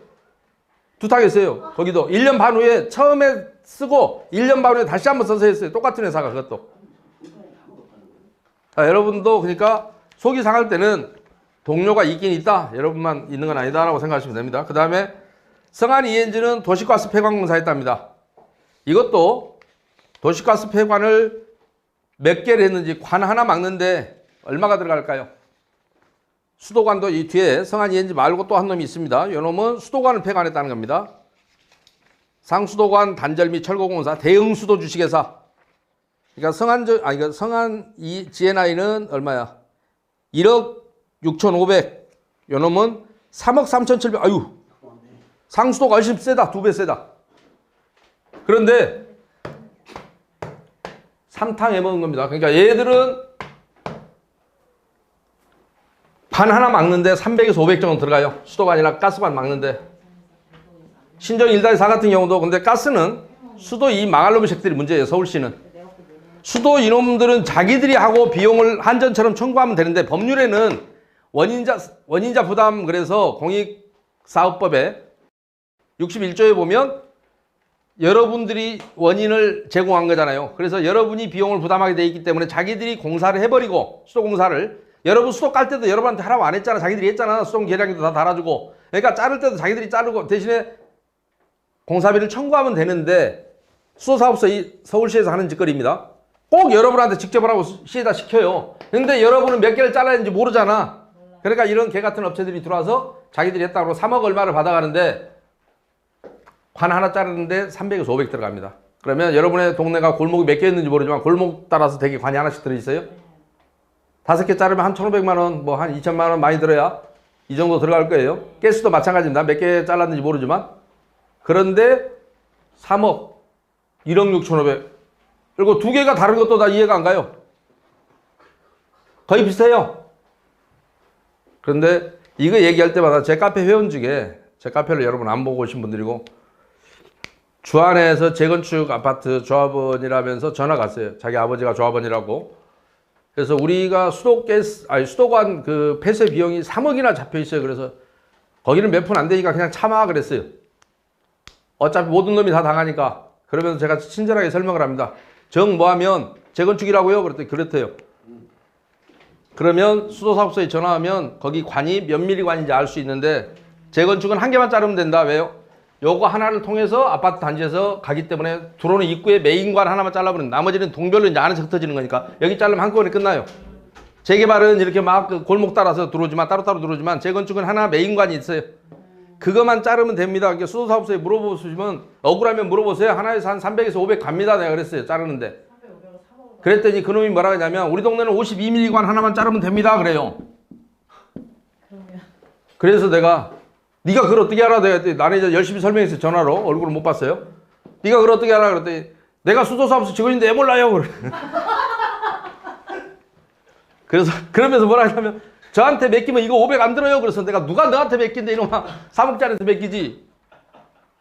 S1: 2탕 했어요. 거기도 1년 반 후에 처음에 쓰고 1년 반 후에 다시 한번 써서 했어요. 똑같은 회사가 그것도. 자, 여러분도 그러니까 속이 상할 때는 동료가 있긴 있다. 여러분만 있는 건 아니다라고 생각하시면 됩니다. 그 다음에 성안 ENG는 도시가스 폐관공사 했답니다. 이것도 도시가스 폐관을 몇 개를 했는지 관 하나 막는데 얼마가 들어갈까요? 수도관도 이 뒤에 성안 ENG 말고 또 한 놈이 있습니다. 이 놈은 수도관을 폐관했다는 겁니다. 상수도관 단절 및 철거공사 대응 수도 주식회사. 그러니까 성안 GNI는 얼마야? 1억 6,500. 이 놈은 3억 3,700. 아유. 상수도가 훨씬 세다. 2배 세다. 그런데 3탕 해먹은 겁니다. 그러니까 얘들은 관 하나 막는데 300에서 500 정도 들어가요. 수도관이나 가스관 막는데. 신정 1-4 같은 경우도 근데 가스는 수도 이 망할 놈의 새끼들이 문제예요. 서울시는. 수도 이놈들은 자기들이 하고 비용을 한전처럼 청구하면 되는데 법률에는 원인자 부담 그래서 공익사업법에 61조에 보면 여러분들이 원인을 제공한 거잖아요. 그래서 여러분이 비용을 부담하게 돼 있기 때문에 자기들이 공사를 해버리고 수도공사를 여러분 수도 깔 때도 여러분한테 하라고 안 했잖아. 자기들이 했잖아. 수도 계량기도 다 달아주고. 그러니까 자를 때도 자기들이 자르고 대신에 공사비를 청구하면 되는데 수도사업소 서울시에서 하는 짓거리입니다. 꼭 여러분한테 직접 하라고 시에다 시켜요. 근데 여러분은 몇 개를 잘라야 되는지 모르잖아. 그러니까 이런 개 같은 업체들이 들어와서 자기들이 했다고 3억 얼마를 받아가는데 관 하나 자르는데 300에서 500 들어갑니다. 그러면 여러분의 동네가 골목이 몇 개 있는지 모르지만 골목 따라서 되게 관이 하나씩 들어있어요. 5개 자르면 한 1,500만 원, 뭐 한 2,000만 원 많이 들어야 이 정도 들어갈 거예요. 가스도 마찬가지입니다. 몇 개 잘랐는지 모르지만. 그런데 3억, 1억 6,500. 그리고 2개가 다른 것도 다 이해가 안 가요. 거의 비슷해요. 그런데 이거 얘기할 때마다 제 카페 회원 중에 제 카페를 여러분 안 보고 오신 분들이고 주안에서 재건축 아파트 조합원이라면서 전화가 왔어요. 자기 아버지가 조합원이라고. 그래서 우리가 수도관 그 폐쇄 비용이 3억이나 잡혀 있어요. 그래서 거기는 몇 푼 안 되니까 그냥 참아 그랬어요. 어차피 모든 놈이 다 당하니까. 그러면서 제가 친절하게 설명을 합니다. 정 뭐하면 재건축이라고요? 그랬더니 그렇대요. 그러면 수도사업소에 전화하면 거기 관이 몇 미리 관인지 알 수 있는데 재건축은 한 개만 자르면 된다. 왜요? 요거 하나를 통해서 아파트 단지에서 가기 때문에 들어오는 입구에 메인관 하나만 잘라버리면 나머지는 동별로 이제 안에서 흩어지는 거니까 여기 자르면 한꺼번에 끝나요. 재개발은 이렇게 막 그 골목 따라서 들어오지만 따로따로 들어오지만 재건축은 하나 메인관이 있어요. 그것만 자르면 됩니다. 그러니까 수도사업소에 물어보시면 억울하면 물어보세요. 하나에서 한 300에서 500 갑니다. 내가 그랬어요. 자르는데.
S4: 300, 500을 사 먹어.
S1: 그랬더니 그놈이 뭐라 하냐면 우리 동네는 52mm관 하나만 자르면 됩니다. 그래요.
S4: 그러면
S1: 그래서 내가 네가 그걸 어떻게 알아? 내가 그랬더니 나는 이제 열심히 설명했어요. 전화로. 얼굴을 못 봤어요. 네가 그걸 어떻게 알아? 그랬더니 내가 수도사업소 직원인데 애 몰라요. 그래. 그래서 그러면서 뭐라 하냐면 저한테 맡기면 이거 500 안 들어요. 그래서 내가 누가 너한테 맡긴데 이놈아 3억짜리한테 맡기지.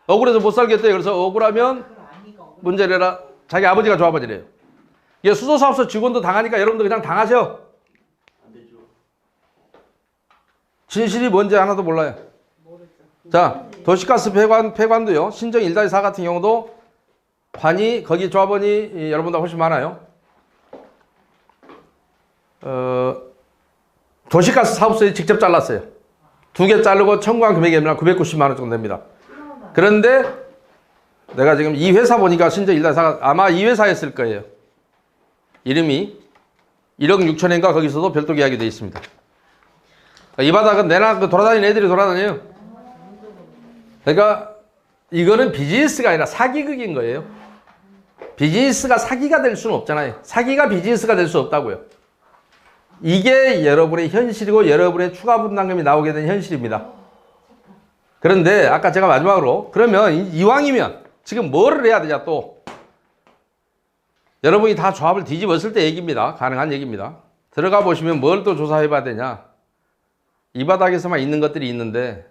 S1: 억울해서 못 살겠대요. 그래서 억울하면
S4: 그걸 아니가 없는
S1: 문제 내라. 자기 아버지가 조합원이래요. 이게 수도사업소 직원도 당하니까 여러분도 그냥 당하셔.
S3: 안 되죠.
S1: 진실이 뭔지 하나도 몰라요.
S4: 모르죠.
S1: 자, 도시가스 폐관도요. 신정 1-4 같은 경우도 관이 거기 조합원이 여러분보다 훨씬 많아요. 도시가스 사업소에 직접 잘랐어요. 2개 자르고 청구한 금액이 990만 원 정도 됩니다. 그런데 내가 지금 이 회사 보니까 신정 1-4가 아마 이 회사였을 거예요. 이름이 1억 6천엔가 거기서도 별도 계약이 되어 있습니다. 이 바닥은 내나 돌아다니는 애들이 돌아다녀요. 그러니까 이거는 비즈니스가 아니라 사기극인 거예요. 비즈니스가 사기가 될 수는 없잖아요. 사기가 비즈니스가 될 수 없다고요. 이게 여러분의 현실이고 여러분의 추가 분담금이 나오게 된 현실입니다. 그런데 아까 제가 마지막으로 그러면 이왕이면 지금 뭐를 해야 되냐 또 여러분이 다 조합을 뒤집었을 때 얘기입니다. 가능한 얘기입니다. 들어가 보시면 뭘 또 조사해 봐야 되냐. 이 바닥에서만 있는 것들이 있는데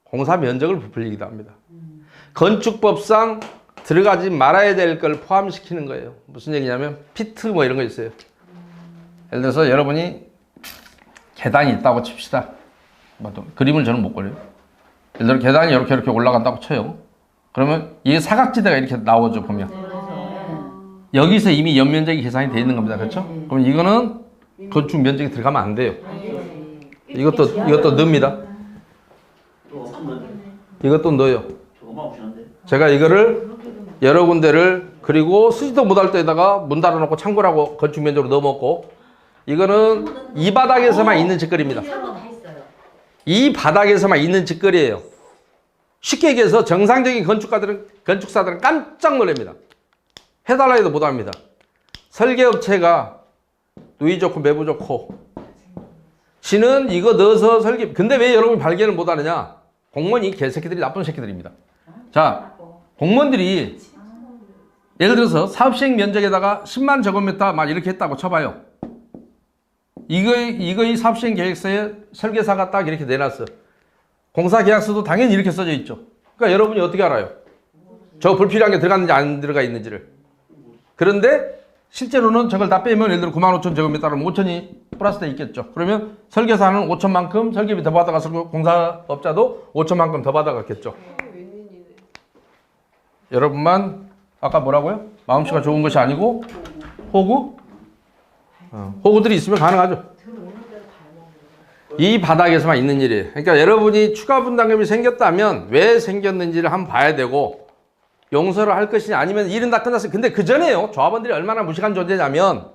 S1: 공사 면적을 부풀리기도 합니다. 건축법상 들어가지 말아야 될 걸 포함시키는 거예요. 무슨 얘기냐면 피트 뭐 이런 거 있어요. 예를 들어서 여러분이 계단이 있다고 칩시다. 그림을 저는 못 그려요. 예를 들어 계단이 이렇게 올라간다고 쳐요. 그러면 이 사각지대가 이렇게 나오죠 보면. 여기서 이미 연면적이 계산이 되어 있는 겁니다. 그렇죠? 그럼 이거는 건축 면적이 들어가면 안 돼요. 이것도 넣습니다.
S3: 또 어떤 건데?
S1: 이것도 넣어요.
S3: 저거만 없이는데?
S1: 제가 이거를 여러 군데를 그리고 쓰지도 못할 때다가 문 닫아놓고 창고라고 건축 면적으로 넣어먹고 이거는 이 바닥에서만 있는 짓거리입니다.
S4: 다 있어요.
S1: 이 바닥에서만 있는 짓거리예요. 쉽게 얘기해서 정상적인 건축사들은 깜짝 놀랍니다. 해달라 해도 못합니다. 설계업체가 누이 좋고 매부 좋고 지는 이거 넣어서 근데 왜 여러분이 발견을 못하느냐. 공무원이 개새끼들이 나쁜 새끼들입니다. 자, 공무원들이 예를 들어서 사업시행 면적에다가 10만 제곱미터 막 이렇게 했다고 쳐봐요. 이거의 사업시행 계획서에 설계사가 딱 이렇게 내놨어. 공사계약서도 당연히 이렇게 써져 있죠. 그러니까 여러분이 어떻게 알아요? 저 불필요한 게 들어갔는지 안 들어가 있는지를. 그런데 실제로는 저걸 다 빼면 예를 들어 95,000 제곱미터라면 5천이 플러스 돼 있겠죠. 그러면 설계사는 5천만큼 설계비 더 받아가서 공사업자도 5천만큼 더 받아갔겠죠. 여러분만 아까 뭐라고요? 마음씨가 좋은 것이 아니고 호구? 호구들이 있으면 가능하죠. 이 바닥에서만 있는 일이에요. 그러니까 여러분이 추가 분담금이 생겼다면 왜 생겼는지를 한번 봐야 되고 용서를 할 것이냐 아니면 일은 다 끝났어요. 근데 그 전에요. 조합원들이 얼마나 무식한 존재냐면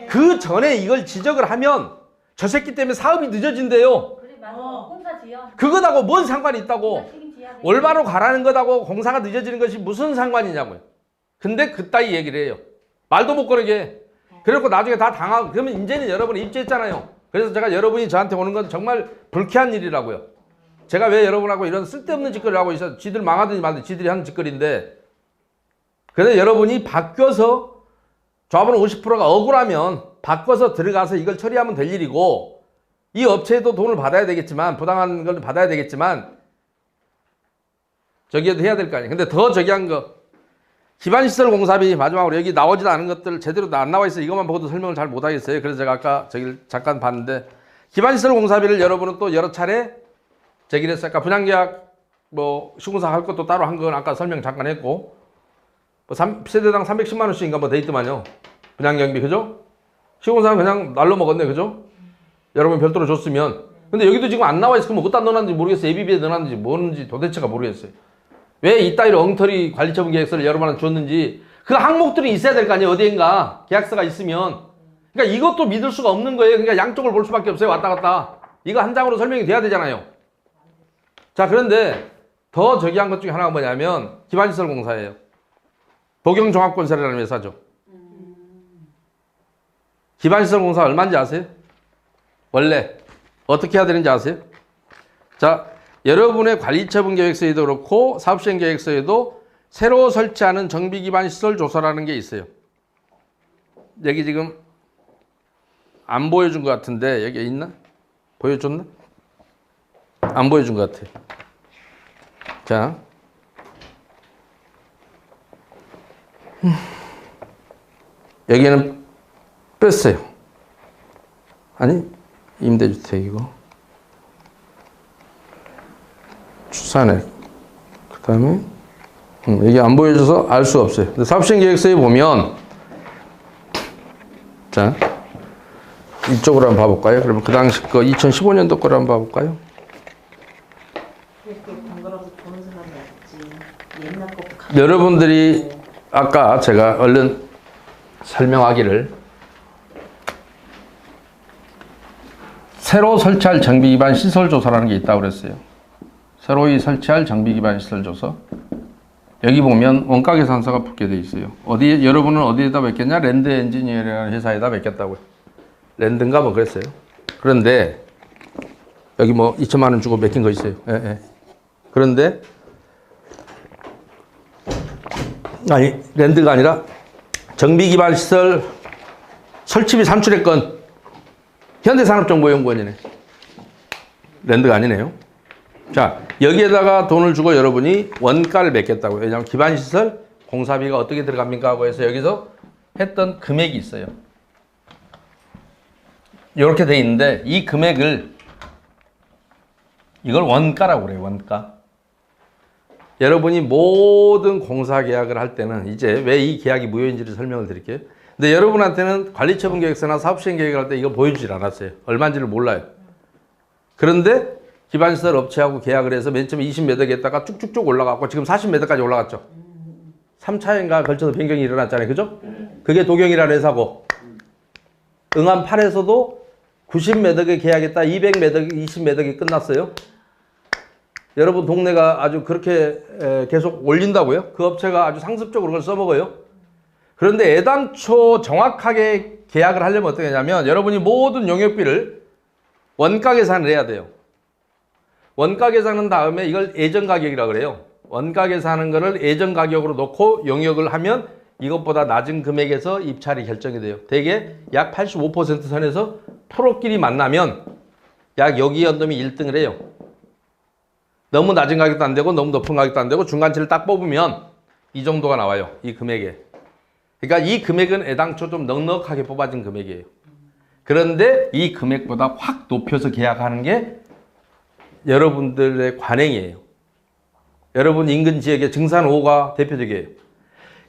S1: 그 전에 이걸 지적을 하면 저 새끼 때문에 사업이 늦어진대요.
S4: 그래 맞아. 공사 지어.
S1: 그거하고 뭔 상관이 있다고.
S4: 책임져야 돼.
S1: 올바로 가라는 것하고 공사가 늦어지는 것이 무슨 상관이냐고요. 근데 그따위 얘기를 해요. 말도 못 거르게. 그래갖고 나중에 다 당하고 그러면 이제는 여러분이 입주했잖아요. 그래서 제가 여러분이 저한테 오는 건 정말 불쾌한 일이라고요. 제가 왜 여러분하고 이런 쓸데없는 짓거리를 하고 있어. 지들 망하든지 말든지 지들이 하는 짓거리인데 그래서 여러분이 바뀌어서 조합원 50%가 억울하면 바꿔서 들어가서 이걸 처리하면 될 일이고 이 업체도 돈을 받아야 되겠지만 부당한 걸 받아야 되겠지만 저기에도 해야 될 거 아니에요. 근데 더 저기한 거 기반시설 공사비 마지막으로 여기 나오지도 않은 것들 제대로 안 나와 있어요. 이것만 보고도 설명을 잘 못하겠어요. 그래서 제가 아까 저기를 잠깐 봤는데 기반시설 공사비를 여러분은 또 여러 차례 제기를 했어요. 아까 분양계약 뭐 시공사 할 것도 따로 한 건 아까 설명 잠깐 했고 뭐 세대당 310만 원씩인가 뭐 돼 있더만요. 분양경비 그죠? 시공사는 그냥 날로 먹었네 그죠? 여러분 별도로 줬으면 근데 여기도 지금 안 나와 있어. 그럼 어디다 넣어놨는지 모르겠어요. ABB에 넣어놨는지 뭐는지 도대체가 모르겠어요. 왜 이따위로 엉터리 관리처분 계획서를 여러분한테 줬는지 그 항목들이 있어야 될 거 아니에요. 어디인가 계약서가 있으면 그러니까 이것도 믿을 수가 없는 거예요. 그러니까 양쪽을 볼 수밖에 없어요. 왔다 갔다 이거 한 장으로 설명이 돼야 되잖아요. 자, 그런데 더 저기한 것 중에 하나가 뭐냐면 기반시설공사예요. 도경종합건설이라는 회사죠. 기반시설공사 얼마인지 아세요? 원래 어떻게 해야 되는지 아세요? 자, 여러분의 관리처분계획서에도 그렇고 사업시행계획서에도 새로 설치하는 정비기반시설 조사라는 게 있어요. 여기 지금 안 보여준 것 같은데 여기 있나? 보여줬나? 안 보여준 것 같아요. 자, 여기는 뺐어요. 아니, 임대주택이고 추산액 그 다음에 이게 안 보여줘서 알 수 없어요. 근데 사업시행계획서에 보면 자, 이쪽으로 한번 봐볼까요? 그러면 그 당시 거 2015년도 거를 한번 봐볼까요?
S4: 이렇게 번거로워서 보는 사람이 없지. 옛날 것도
S1: 여러분들이 아까 제가 얼른 설명하기를 새로 설치할 정비기반 시설조사라는 게 있다고 그랬어요. 새로이 설치할 정비기반 시설조사. 여기 보면 원가계산서가 붙게 돼 있어요. 어디 여러분은 어디에다 맡겼냐? 랜드 엔지니어라는 회사에다 맡겼다고요. 랜드인가 뭐 그랬어요. 그런데 여기 뭐 2천만 원 주고 맡긴 거 있어요. 예, 예. 그런데 아니 랜드가 아니라 정비기반시설 설치비 산출의 건 현대산업정보연구원이네. 랜드가 아니네요. 자, 여기에다가 돈을 주고 여러분이 원가를 맺겠다고요. 왜냐하면 기반시설 공사비가 어떻게 들어갑니까 하고 해서 여기서 했던 금액이 있어요. 이렇게 돼 있는데 이 금액을 이걸 원가라고 그래요. 원가. 여러분이 모든 공사 계약을 할 때는 이제 왜 이 계약이 무효인지를 설명을 드릴게요. 근데 여러분한테는 관리처분계획서나 사업시행계획을 할 때 이걸 보여주질 않았어요. 얼마인지를 몰라요. 그런데 기반시설 업체하고 계약을 해서 맨 처음에 20몇 억 했다가 쭉쭉쭉 올라갔고 지금 40몇 억까지 올라갔죠. 3차인가 걸쳐서 변경이 일어났잖아요. 그죠? 그게 도경이라는 회사고 응암 8에서도 90몇 억에 계약했다 200몇 억, 20몇 억이 끝났어요. 여러분 동네가 아주 그렇게 계속 올린다고요? 그 업체가 아주 상습적으로 그걸 써먹어요. 그런데 애당초 정확하게 계약을 하려면 어떻게 하냐면 여러분이 모든 용역비를 원가 계산을 해야 돼요. 원가 계산한 다음에 이걸 예전가격이라고 그래요. 원가 계산하는 거를 예전가격으로 놓고 용역을 하면 이것보다 낮은 금액에서 입찰이 결정이 돼요. 대개 약 85% 선에서 프로끼리 만나면 약 여기 연놈이 1등을 해요. 너무 낮은 가격도 안 되고 너무 높은 가격도 안 되고 중간치를 딱 뽑으면 이 정도가 나와요. 이 금액에. 그러니까 이 금액은 애당초 좀 넉넉하게 뽑아진 금액이에요. 그런데 이 금액보다 확 높여서 계약하는 게 여러분들의 관행이에요. 여러분 인근 지역의 증산 5구가 대표적이에요.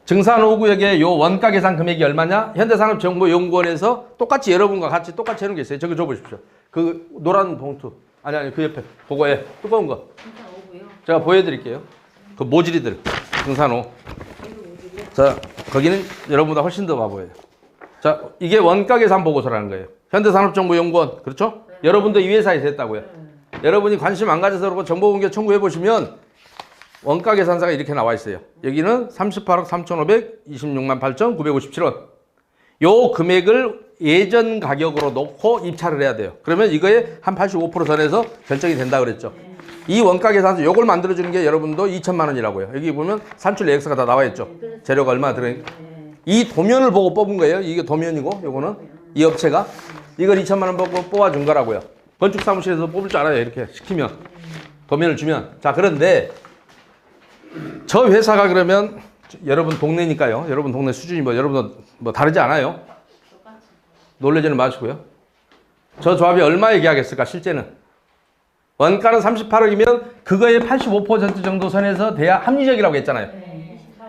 S1: 증산 5구역의 요 원가 계산 금액이 얼마냐? 현대산업정보연구원에서 똑같이 여러분과 같이 똑같이 해놓은 게 있어요. 저거 줘보십시오. 그 노란 봉투. 아니 그 옆에 그거에 두꺼운 거.
S4: 진짜 오고요.
S1: 제가 보여드릴게요. 그 모질이들 증산 5. 자, 거기는 여러분보다 훨씬 더 바보예요. 자, 이게 원가 계산 보고서라는 거예요. 현대산업정보연구원. 그렇죠?
S4: 네.
S1: 여러분도 이 회사에서 했다고요. 여러분이 관심 안 가져서 그러고 정보공개 청구해 보시면 원가 계산서가 이렇게 나와 있어요. 여기는 38억 3,526만 8,957원. 요 금액을 예전 가격으로 놓고 입찰을 해야 돼요. 그러면 이거에 한 85% 선에서 결정이 된다 그랬죠. 이 원가 계산서 요걸 만들어 주는 게 여러분도 2천만 원이라고요. 여기 보면 산출 예액서가 다 나와 있죠. 재료가 얼마나 들어있는지. 이 도면을 보고 뽑은 거예요. 이게 도면이고 요거는 이 업체가 이걸 2천만 원 보고 뽑아준 거라고요. 건축사무실에서 뽑을 줄 알아요. 이렇게 시키면 도면을 주면. 자, 그런데 저 회사가 그러면 여러분 동네니까요. 여러분 동네 수준이 뭐 여러분 뭐 다르지 않아요. 놀라지는 마시고요. 저 조합이 얼마에 계약했을까 실제는. 원가는 38억이면 그거의 85% 정도 선에서 돼야 합리적이라고 했잖아요.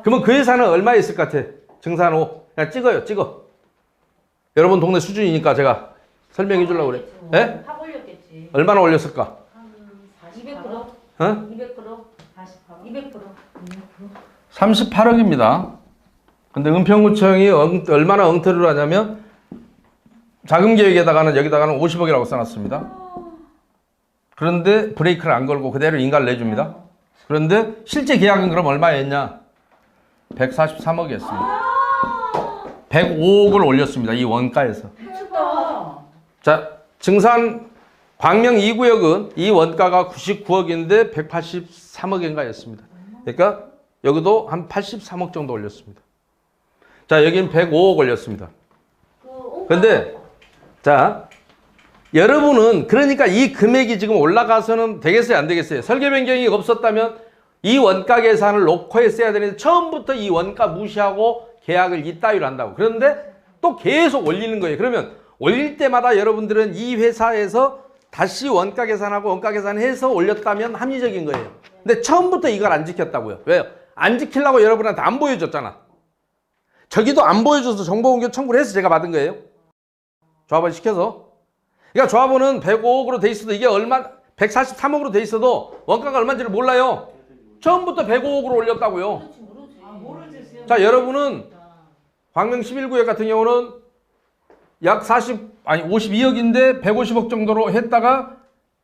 S1: 그러면 그 회사는 얼마에 있을 것 같아? 증산호. 그냥 찍어요. 찍어. 여러분 동네 수준이니까 제가 설명해 주려고 그래. 예?
S4: 확 올렸겠지.
S1: 얼마나 올렸을까?
S4: 한 200%?
S1: 어?
S4: 200%? 200%?
S1: 38억입니다. 근데 은평구청이 얼마나 엉터리로 하냐면 자금계획에다가는 여기다가는 50억이라고 써놨습니다. 그런데 브레이크를 안 걸고 그대로 인가를 내줍니다. 그런데 실제 계약은 그럼 얼마였냐? 143억이었습니다. 105억을 올렸습니다. 이 원가에서.
S4: 미쳤다.
S1: 자, 증산 광명 2구역은 이 원가가 99억인데 183억인가였습니다. 그러니까 여기도 한 83억 정도 올렸습니다. 자, 여긴 105억 올렸습니다. 그런데 자, 여러분은 그러니까 이 금액이 지금 올라가서는 되겠어요, 안 되겠어요? 설계 변경이 없었다면 이 원가 계산을 놓고 했어야 되는데 처음부터 이 원가 무시하고 계약을 이따위로 한다고. 그런데 또 계속 올리는 거예요. 그러면 올릴 때마다 여러분들은 이 회사에서 다시 원가 계산하고 원가 계산해서 올렸다면 합리적인 거예요. 근데 처음부터 이걸 안 지켰다고요. 왜요? 안 지키려고 여러분한테 안 보여줬잖아. 저기도 안 보여줘서 정보공개 청구를 해서 제가 받은 거예요. 조합원 시켜서. 그러니까 조합원은 105억으로 돼 있어도 이게 얼마, 143억으로 돼 있어도 원가가 얼마인지를 몰라요. 처음부터 105억으로 올렸다고요. 자, 여러분은 광명 11구역 같은 경우는 약 52억인데 150억 정도로 했다가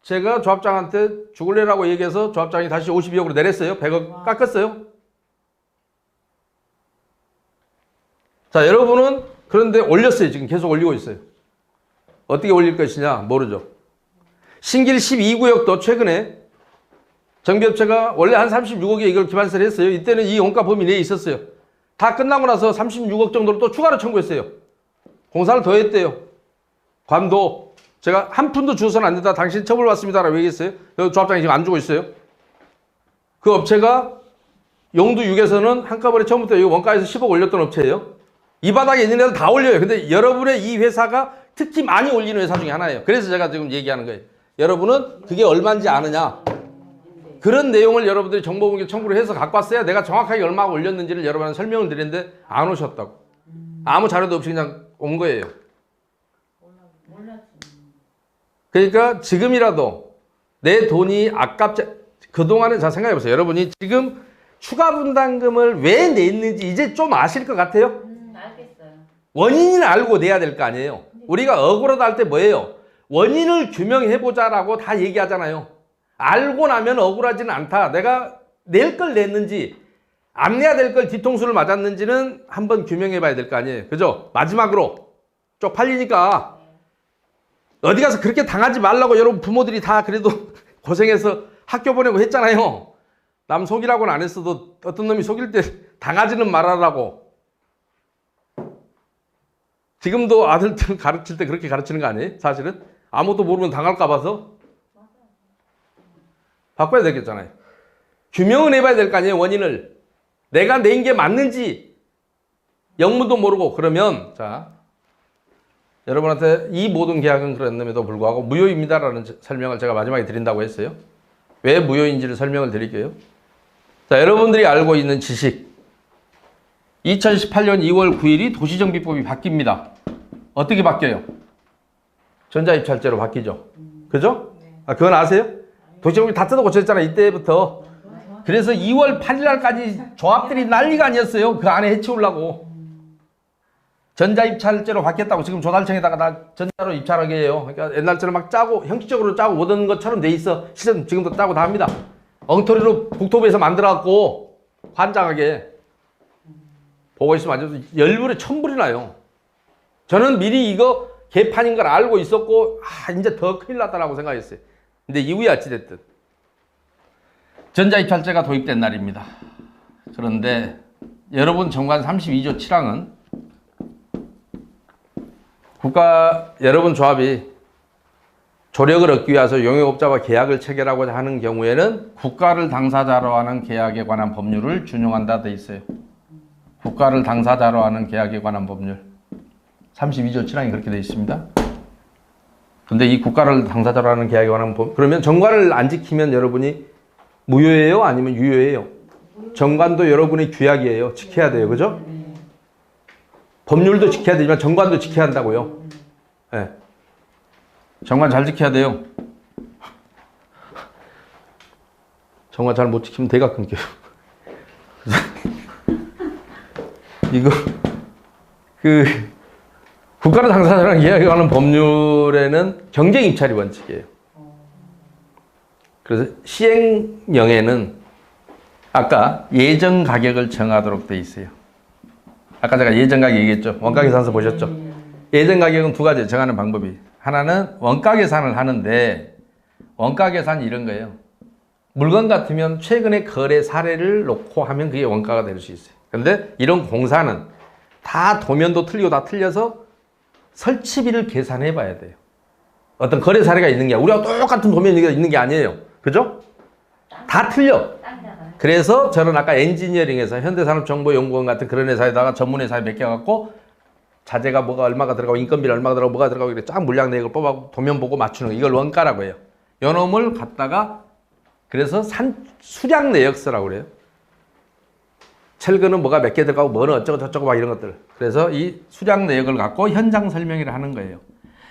S1: 제가 조합장한테 죽을래라고 얘기해서 조합장이 다시 52억으로 내렸어요. 100억 깎았어요. 자, 여러분은 그런데 올렸어요. 지금 계속 올리고 있어요. 어떻게 올릴 것이냐 모르죠. 신길 12구역도 최근에 정비업체가 원래 한 36억에 이걸 기반세를 했어요. 이때는 이 원가 범위 내에 있었어요. 다 끝나고 나서 36억 정도로 또 추가로 청구했어요. 공사를 더 했대요. 관도 제가 한 푼도 주어서는 안 된다. 당신 처벌받습니다라고 얘기했어요. 조합장이 지금 안 주고 있어요. 그 업체가 용두 6에서는 한꺼번에 처음부터 이 원가에서 10억 올렸던 업체예요. 이 바닥에 있는 애들 다 올려요. 근데 여러분의 이 회사가 특히 많이 올리는 회사 중에 하나예요. 그래서 제가 지금 얘기하는 거예요. 여러분은 그게 얼마인지 아느냐. 그런 내용을 여러분들이 정보공개 청구를 해서 갖고 왔어야 내가 정확하게 얼마가 올렸는지를 여러분한테 설명을 드리는데 안 오셨다고. 아무 자료도 없이 그냥 온 거예요. 그러니까 지금이라도 내 돈이 아깝지, 그동안에 잘 생각해 보세요. 여러분이 지금 추가 분담금을 왜 냈는지 이제 좀 아실 것 같아요?
S4: 알겠어요.
S1: 원인을 알고 내야 될 거 아니에요. 우리가 억울하다 할 때 뭐예요? 원인을 규명해보자라고 다 얘기하잖아요. 알고 나면 억울하지는 않다. 내가 낼 걸 냈는지 안 내야 될 걸 뒤통수를 맞았는지는 한번 규명해봐야 될 거 아니에요. 그죠? 마지막으로 쪽팔리니까 어디 가서 그렇게 당하지 말라고 여러분 부모들이 다 그래도 고생해서 학교 보내고 했잖아요. 남 속이라고는 안 했어도 어떤 놈이 속일 때 당하지는 말아라고. 지금도 아들들 가르칠 때 그렇게 가르치는 거 아니에요? 사실은 아무것도 모르면 당할까 봐서 바꿔야 되겠잖아요. 규명은 해봐야 될 거 아니에요. 원인을 내가 낸 게 맞는지 영문도 모르고. 그러면 자, 여러분한테 이 모든 계약은 그랬음에도 불구하고 무효입니다라는 설명을 제가 마지막에 드린다고 했어요. 왜 무효인지를 설명을 드릴게요. 자, 여러분들이 알고 있는 지식. 2018년 2월 9일이 도시정비법이 바뀝니다. 어떻게 바뀌어요? 전자입찰제로 바뀌죠. 그죠? 아, 그건 아세요? 도시정비 다 뜯어 고쳤잖아요. 이때부터. 그래서 2월 8일 날까지 조합들이 난리가 아니었어요. 그 안에 해치우려고. 전자입찰제로 바뀌었다고 지금 조달청에다가 다 전자로 입찰하게 해요. 그러니까 옛날처럼 막 짜고 형식적으로 짜고 모든 것처럼 돼 있어. 실은 지금도 짜고 다 합니다. 엉터리로 국토부에서 만들어갖고 환장하게 보고 있으면 완전 열불에 천불이 나요. 저는 미리 이거 개판인 걸 알고 있었고 이제 더 큰일 났다라고 생각했어요. 근데 이후에 어찌됐든 전자입찰제가 도입된 날입니다. 그런데 여러분 정관 32조 7항은 여러분 조합이 조력을 얻기 위해서 용역업자와 계약을 체결하고자 하는 경우에는 국가를 당사자로 하는 계약에 관한 법률을 준용한다 돼 있어요. 국가를 당사자로 하는 계약에 관한 법률 32조 7항이 그렇게 돼 있습니다. 근데 이 국가를 당사자로 하는 계약에 관한 법, 그러면 정관을 안 지키면 여러분이 무효예요? 아니면 유효예요? 정관도 여러분의 규약이에요. 지켜야 돼요. 그죠? 법률도 지켜야 되지만 정관도 지켜야 한다고요. 네. 정관 잘 지켜야 돼요. 정관 잘 못 지키면 대가 끊겨요. 이거 국가를 당사자랑 이야기하는 법률에는 경쟁입찰이 원칙이에요. 그래서 시행령에는 아까 예정 가격을 정하도록 돼 있어요. 아까 제가 예정 가격 얘기했죠. 원가 계산서 보셨죠? 예정 가격은 두 가지 정하는 방법이. 하나는 원가 계산을 하는데 원가 계산이 이런 거예요. 물건 같으면 최근에 거래 사례를 놓고 하면 그게 원가가 될 수 있어요. 근데 이런 공사는 다 도면도 틀리고 다 틀려서 설치비를 계산해 봐야 돼요. 어떤 거래 사례가 있는 게 우리가 똑같은 도면이 있는 게 아니에요. 그죠? 다 틀려. 그래서 저는 아까 엔지니어링에서 현대산업정보연구원 같은 그런 회사에다가 전문 회사에 맡겨갖고 자재가 뭐가 얼마가 들어가고 인건비가 얼마가 들어가고 뭐가 들어가고 이렇게 쫙 물량 내역을 뽑아 도면 보고 맞추는 거. 이걸 원가라고 해요. 요 놈을 갖다가 그래서 수량 내역서라고 그래요. 철근은 뭐가 몇 개 들어가고 뭐는 어쩌고 저쩌고 막 이런 것들. 그래서 이 수량 내역을 갖고 현장 설명회를 하는 거예요.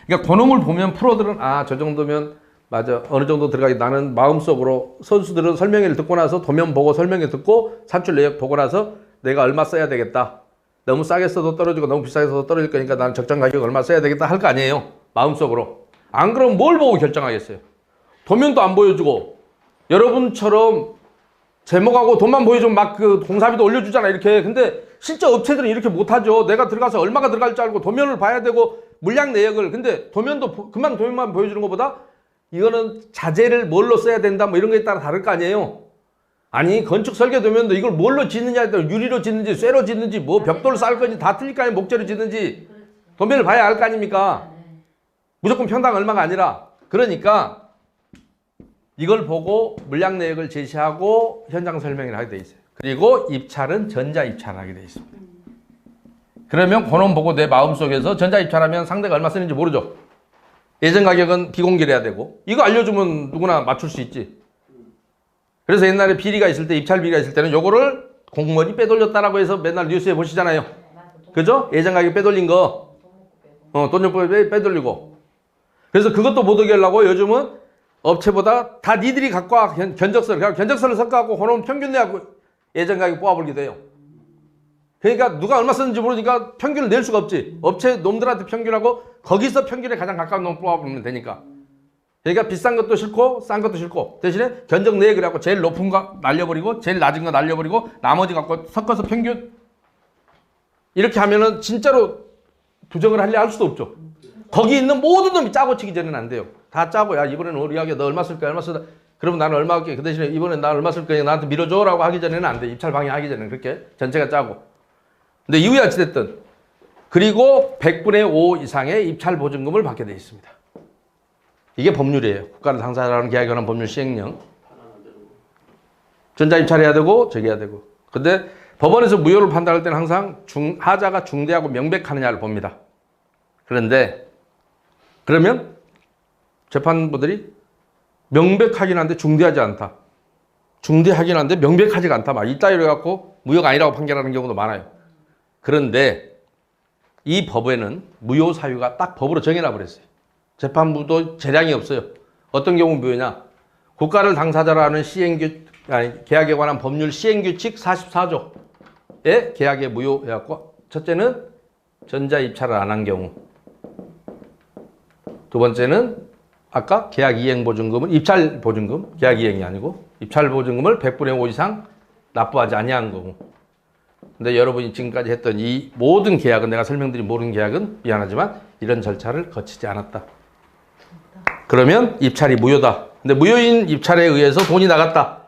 S1: 그러니까 그놈을 보면 프로들은 아, 저 정도면 맞아. 어느 정도 들어가기 나는 마음속으로 선수들은 설명회를 듣고 나서 도면 보고 설명회 듣고 산출 내역 보고 나서 내가 얼마 써야 되겠다. 너무 싸게 써도 떨어지고 너무 비싸게 써도 떨어질 거니까 나는 적정 가격 얼마 써야 되겠다 할 거 아니에요. 마음속으로. 안 그러면 뭘 보고 결정하겠어요. 도면도 안 보여주고 여러분처럼 제목하고 돈만 보여주면 막 그 공사비도 올려주잖아 이렇게. 근데 실제 업체들은 이렇게 못하죠. 내가 들어가서 얼마가 들어갈 줄 알고 도면을 봐야 되고 물량 내역을. 근데 도면도 금방 도면만 보여주는 것보다 이거는 자재를 뭘로 써야 된다 뭐 이런 거에 따라 다를 거 아니에요. 아니 건축 설계 도면도 이걸 뭘로 짓느냐에 따라 유리로 짓는지 쇠로 짓는지 뭐 벽돌 쌓을 건지 다 틀릴 거 아니에요. 목재로 짓는지 도면을 봐야 알 거 아닙니까. 무조건 평당 얼마가 아니라. 그러니까 이걸 보고 물량 내역을 제시하고 현장 설명을 하게 돼 있어요. 그리고 입찰은 전자 입찰하게 돼 있습니다. 그러면 그놈 보고 내 마음속에서 전자 입찰하면 상대가 얼마 쓰는지 모르죠. 예전 가격은 비공개를 해야 되고 이거 알려주면 누구나 맞출 수 있지. 그래서 옛날에 비리가 있을 때 입찰 비리가 있을 때는 요거를 공무원이 빼돌렸다라고 해서 맨날 뉴스에 보시잖아요. 그죠? 예전 가격 빼돌린 거. 돈 좀 빼돌리고. 그래서 그것도 못 오게 하려고 요즘은 업체보다 다 니들이 갖고 와 견적서를. 그냥 견적서를 섞어갖고 그놈 평균 내하고 예전 가격 뽑아버리기도 해요. 그러니까 누가 얼마 썼는지 모르니까 평균을 낼 수가 없지. 업체 놈들한테 평균하고 거기서 평균에 가장 가까운 놈 뽑아보면 되니까. 그러니까 비싼 것도 싫고 싼 것도 싫고 대신에 견적 내역을 하고 제일 높은 거 날려버리고 제일 낮은 거 날려버리고 나머지 갖고 섞어서 평균 이렇게 하면은 진짜로 부정을 하려 할 수도 없죠. 거기 있는 모든 놈이 짜고 치기 전에는 안 돼요. 다 짜고 야 이번에는 우리 하게 너 얼마 쓸 거야 얼마 쓰다 그러면 나는 얼마 할게 그 대신에 이번엔 나 얼마 쓸 거야 나한테 밀어줘 라고 하기 전에는 안 돼. 입찰 방해하기 전에는 그렇게 전체가 짜고. 근데 이후에 어찌됐든 그리고 100분의 5 이상의 입찰 보증금을 받게 되어 있습니다. 이게 법률이에요. 국가를 당사자라는 계약에 관한 법률 시행령. 전자 입찰해야 되고 저기 해야 되고. 근데 법원에서 무효를 판단할 때는 항상 하자가 중대하고 명백하느냐를 봅니다. 그런데 그러면 재판부들이 명백하긴 한데 중대하지 않다. 중대하긴 한데 명백하지가 않다. 막 이따위로 해갖고 무효가 아니라고 판결하는 경우도 많아요. 그런데 이 법에는 무효 사유가 딱 법으로 정해놔 버렸어요. 재판부도 재량이 없어요. 어떤 경우 무효냐? 국가를 당사자로 하는 계약에 관한 법률 시행규칙 44조에 계약에 무효해갖고 첫째는 전자입찰을 안 한 경우, 두 번째는 아까 계약 이행 보증금은 입찰 보증금, 계약 이행이 아니고 입찰 보증금을 100분의 5 이상 납부하지 아니한 경우. 근데 여러분이 지금까지 했던 이 모든 계약은 내가 설명드린 모든 계약은 미안하지만 이런 절차를 거치지 않았다. 그러면 입찰이 무효다. 근데 무효인 입찰에 의해서 돈이 나갔다.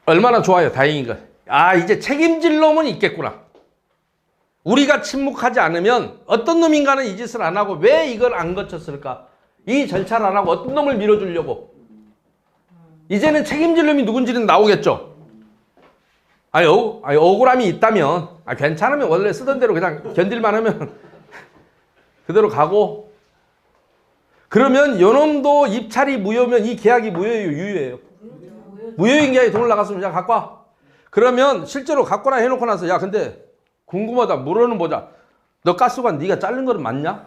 S1: 얼마나 좋아요. 다행인 것. 아 이제 책임질 놈은 있겠구나. 우리가 침묵하지 않으면 어떤 놈인가는 이 짓을 안 하고 왜 이걸 안 거쳤을까? 이 절차를 안 하고 어떤 놈을 밀어주려고. 이제는 책임질 놈이 누군지는 나오겠죠. 아니 억울함이 있다면 괜찮으면 원래 쓰던 대로 그냥 견딜만 하면 그대로 가고. 그러면 요놈도 입찰이 무효면 이 계약이 무효예요, 유효예요? 무효인 계약에 돈을 나갔으면 야 갖고 와. 그러면 실제로 갖고나 해놓고 나서 야 근데 궁금하다 물어는 보자. 너 가스관 네가 자른 거는 맞냐?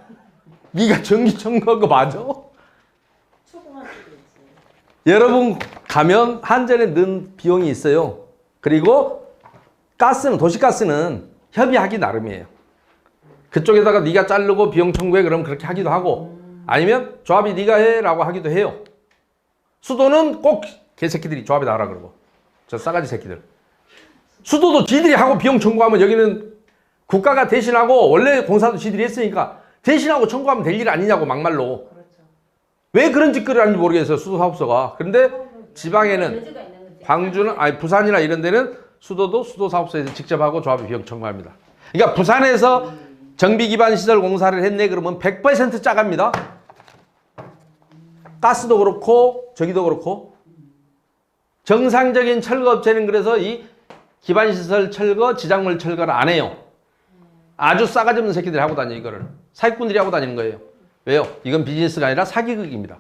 S1: 네가 전기 청구한 거 맞아? 여러분 가면 한전에 넣은 비용이 있어요. 그리고 가스는 도시가스는 협의하기 나름이에요. 그쪽에다가 네가 자르고 비용 청구해 그러면 그렇게 하기도 하고 아니면 조합이 네가 해 라고 하기도 해요.
S2: 수도는 꼭 개새끼들이 조합에 나가라 그러고. 저 싸가지 새끼들. 수도도 지들이 하고 비용 청구하면 여기는 국가가 대신하고 원래 공사도 지들이 했으니까 대신하고 청구하면 될 일 아니냐고 막말로.
S4: 그렇죠.
S2: 왜 그런 짓거리를 하는지 모르겠어요. 수도사업소가. 그런데 지방에는
S4: 여지가 있는 거지.
S2: 광주는 아니 부산이나 이런 데는 수도도 수도사업소에서 직접 하고 조합이 비용 청구합니다. 그러니까 부산에서 정비기반시설 공사를 했네 그러면 100% 짜갑니다. 가스도 그렇고 저기도 그렇고. 정상적인 철거업체는 그래서 이 기반시설 철거, 지작물 철거를 안 해요. 아주 싸가지 없는 새끼들이 하고 다녀 이거를. 사기꾼들이 하고 다니는 거예요. 왜요? 이건 비즈니스가 아니라 사기극입니다.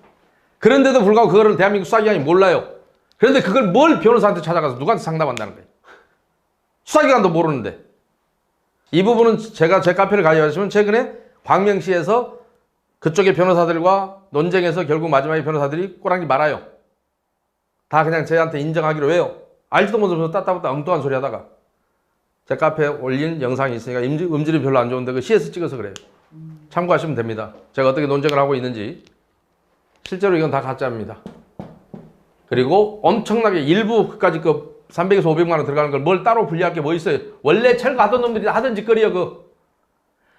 S2: 그런데도 불구하고 그거를 대한민국 수사기관이 몰라요. 그런데 그걸 뭘 변호사한테 찾아가서 누구한테 상담한다는 거예요. 수사기관도 모르는데. 이 부분은 제가 제 카페를 가져가시면 최근에 광명시에서 그쪽의 변호사들과 논쟁에서 결국 마지막에 변호사들이 꼬랑지 말아요. 다 그냥 저희한테 인정하기로 해요. 알지도 못하면서 따따붙다 엉뚱한 소리 하다가 제 카페에 올린 영상이 있으니까 음질이 별로 안 좋은데 그 CS 찍어서 그래요. 참고하시면 됩니다. 제가 어떻게 논쟁을 하고 있는지. 실제로 이건 다 가짜입니다. 그리고 엄청나게 일부 그까지 그 300에서 500만 원 들어가는 걸 뭘 따로 분리할 게 뭐 있어요. 원래 철거하던 놈들이 하던 짓거리야 그.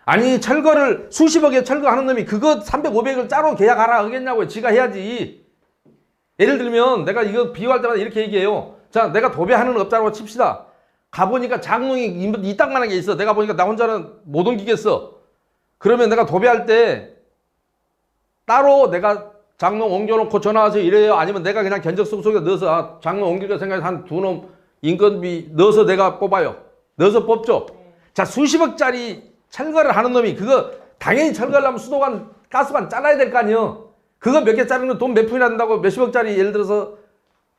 S2: 아니 철거를 수십억에 철거하는 놈이 그거 300, 500을 따로 계약하라 하겠냐고요. 지가 해야지. 예를 들면 내가 이거 비유할 때마다 이렇게 얘기해요. 자, 내가 도배하는 업자라고 칩시다. 가보니까 장롱이 이 땅만한 게 있어. 내가 보니까 나 혼자는 못 옮기겠어. 그러면 내가 도배할 때 따로 내가 장롱 옮겨놓고 전화와서 이래요? 아니면 내가 그냥 견적서 속에 넣어서 아, 장롱 옮길까 생각해서 한 두 놈 인건비 넣어서 내가 뽑아요. 넣어서 뽑죠. 자, 수십억짜리 철거를 하는 놈이 그거 당연히 철거하려면 수도관, 가스관 잘라야 될 거 아니에요. 그거 몇 개 자르는 돈 몇 푼이나 든다고 몇십억짜리 예를 들어서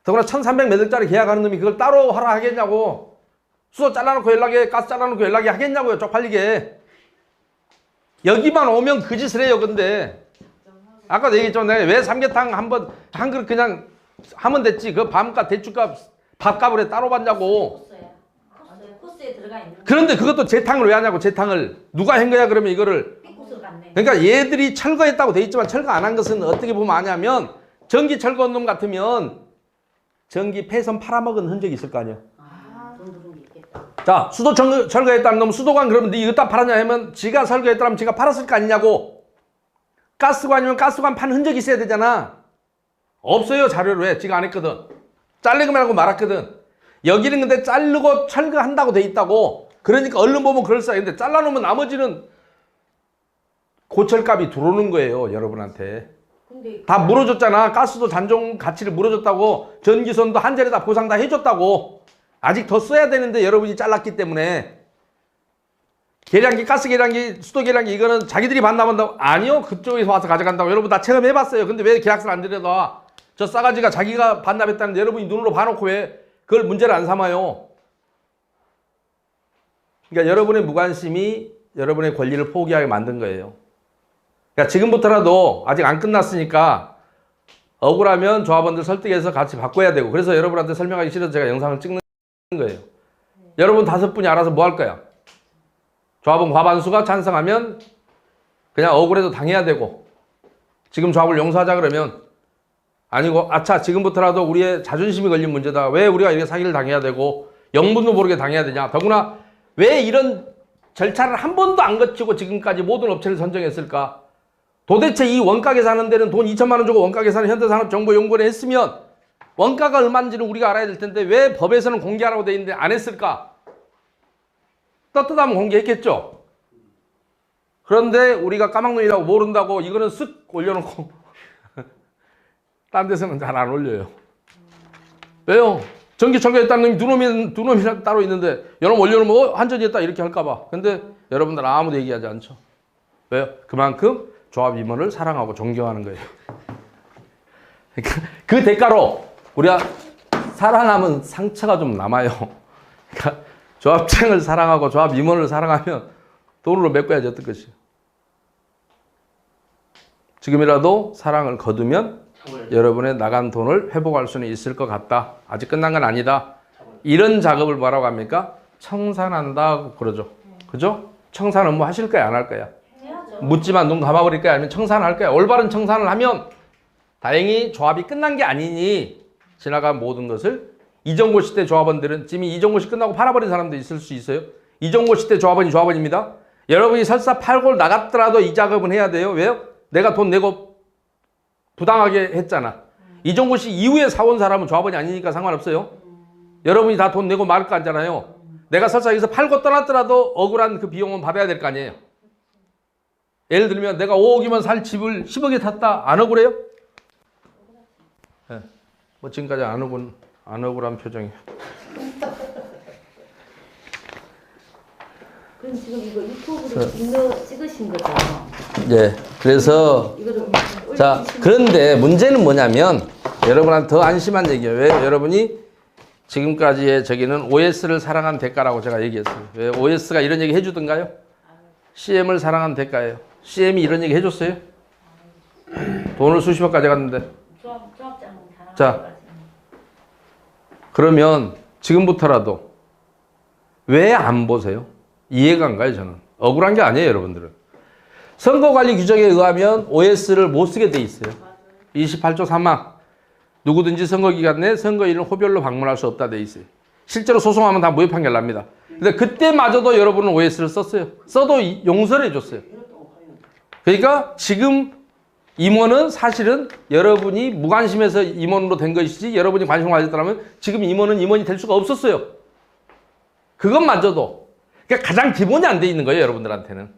S2: 더구나 1300 몇 억짜리 계약하는 놈이 그걸 따로 하라 하겠냐고. 수도 잘라놓고 연락해, 가스 잘라놓고 연락해 하겠냐고요. 쪽팔리게. 여기만 오면 그 짓을 해요. 근데 아까도 얘기했지만 내가 왜 삼계탕 한번 한 그릇 그냥 하면 됐지. 그 밤값, 대추값, 밥값을 해 따로 받냐고.
S4: 코스에 들어가 있는.
S2: 그런데 그것도 재탕을 왜 하냐고. 재탕을 누가 한 거야 그러면 이거를.
S4: 삐꾸스 같네.
S2: 그러니까 얘들이 철거했다고 돼 있지만 철거 안 한 것은 어떻게 보면 아냐면 전기 철거한 놈 같으면 전기 폐선 팔아먹은 흔적이 있을 거 아니야.
S4: 돈 들은 게 있겠다.
S2: 자, 수도 철거했다는 놈 수도관 그러면 네 이거 팔았냐 하면 지가 철거했다면 지가 팔았을 거 아니냐고. 가스관이면 가스관 판 흔적이 있어야 되잖아. 없어요. 자료를 왜? 지가 안 했거든. 자르기만 하고 말았거든. 여기는 근데 자르고 철거한다고 돼 있다고. 그러니까 얼른 보면 그럴싸해. 근데 잘라놓으면 나머지는 고철값이 들어오는 거예요. 여러분한테.
S4: 근데
S2: 다 물어줬잖아. 가스도 잔존 가치를 물어줬다고. 전기선도 한 자리 다 보상 다 해줬다고. 아직 더 써야 되는데 여러분이 잘랐기 때문에. 계량기, 가스 계량기, 수도 계량기 이거는 자기들이 반납한다고? 아니요. 그쪽에서 와서 가져간다고. 여러분 다 체험해봤어요. 근데 왜 계약서를 안 들여놔? 저 싸가지가 자기가 반납했다는데 여러분이 눈으로 봐놓고 왜 그걸 문제를 안 삼아요? 그러니까 여러분의 무관심이 여러분의 권리를 포기하게 만든 거예요. 그러니까 지금부터라도 아직 안 끝났으니까 억울하면 조합원들 설득해서 같이 바꿔야 되고. 그래서 여러분한테 설명하기 싫어서 제가 영상을 찍는 거예요. 여러분 5분이 알아서 뭐 할 거야? 조합원 과반수가 찬성하면 그냥 억울해도 당해야 되고, 지금 조합을 용서하자 그러면 아니고 아차 지금부터라도 우리의 자존심이 걸린 문제다. 왜 우리가 이렇게 사기를 당해야 되고 영문도 모르게 당해야 되냐. 더구나 왜 이런 절차를 한 번도 안 거치고 지금까지 모든 업체를 선정했을까. 도대체 이 원가 계산하는 데는 돈 2천만 원 주고 원가 계산을 현대산업정보연구원에 했으면 원가가 얼마인지는 우리가 알아야 될 텐데 왜 법에서는 공개하라고 돼 있는데 안 했을까. 떳떳하면 공개했겠죠. 그런데 우리가 까막눈이라고 모른다고 이거는 쓱 올려놓고 딴 데서는 잘 안 올려요. 왜요? 전기 철거했다는 놈이 두 놈이 따로 있는데 여러분 올려놓으면 한전이했다 이렇게 할까봐. 근데 여러분들 아무도 얘기하지 않죠. 왜요? 그만큼 조합 임원을 사랑하고 존경하는 거예요. 그러니까 그 대가로 우리가 살아남은 상처가 좀 남아요. 그러니까 조합장을 사랑하고 조합 임원을 사랑하면 돈으로 메꿔야지 어떨 것이요. 지금이라도 사랑을 거두면 여러분의 나간 돈을 회복할 수는 있을 것 같다. 아직 끝난 건 아니다. 이런 작업을 뭐라고 합니까? 청산한다고 그러죠. 그죠? 청산 업무 하실 거야, 안 할 거야?
S4: 해야죠.
S2: 묻지만 눈 감아버릴 거야, 아니면 청산할 거야? 올바른 청산을 하면
S1: 다행히 조합이 끝난 게 아니니 지나간 모든 것을 이정고 시대 조합원들은 지금 이정고 시 끝나고 팔아버린 사람도 있을 수 있어요. 이정고 시대 조합원이 조합원입니다. 여러분이 설사 팔고 나갔더라도 이 작업은 해야 돼요. 왜요? 내가 돈 내고 부당하게 했잖아. 이정고 시 이후에 사온 사람은 조합원이 아니니까 상관없어요. 여러분이 다 돈 내고 말을 거 아니잖아요. 내가 설사 여기서 팔고 떠났더라도 억울한 그 비용은 받아야 될 거 아니에요. 예를 들면 내가 5억이면 살 집을 10억에 탔다. 안 억울해요? 네. 뭐 지금까지 안 억울한 표정이에요.
S4: 그럼 지금 이거 유튜브로 찍으신 거죠?
S1: 예. 그래서
S4: 이거를
S1: 자, 그런데 문제는 뭐냐면 여러분한테 더 안심한 얘기예요. 왜? 여러분이 지금까지의 저기는 OS를 사랑한 대가라고 제가 얘기했어요. 왜? OS가 이런 얘기 해주던가요? CM을 사랑한 대가예요. CM이 이런 얘기 해줬어요? 돈을 수십억 가져갔는데. 자, 그러면 지금부터라도 왜 안 보세요? 이해가 안 가요, 저는. 억울한 게 아니에요, 여러분들은. 선거관리 규정에 의하면 OS를 못 쓰게 돼 있어요. 28조 3항. 누구든지 선거기간 내 선거인을 호별로 방문할 수 없다 돼 있어요. 실제로 소송하면 다 무효 판결 납니다. 근데 그때마저도 여러분은 OS를 썼어요. 써도 용서를 해줬어요. 그러니까 지금 임원은 사실은 여러분이 무관심해서 임원으로 된 것이지 여러분이 관심을 가졌다면 지금 임원은 임원이 될 수가 없었어요. 그것마저도. 그러니까 가장 기본이 안 돼 있는 거예요, 여러분들한테는.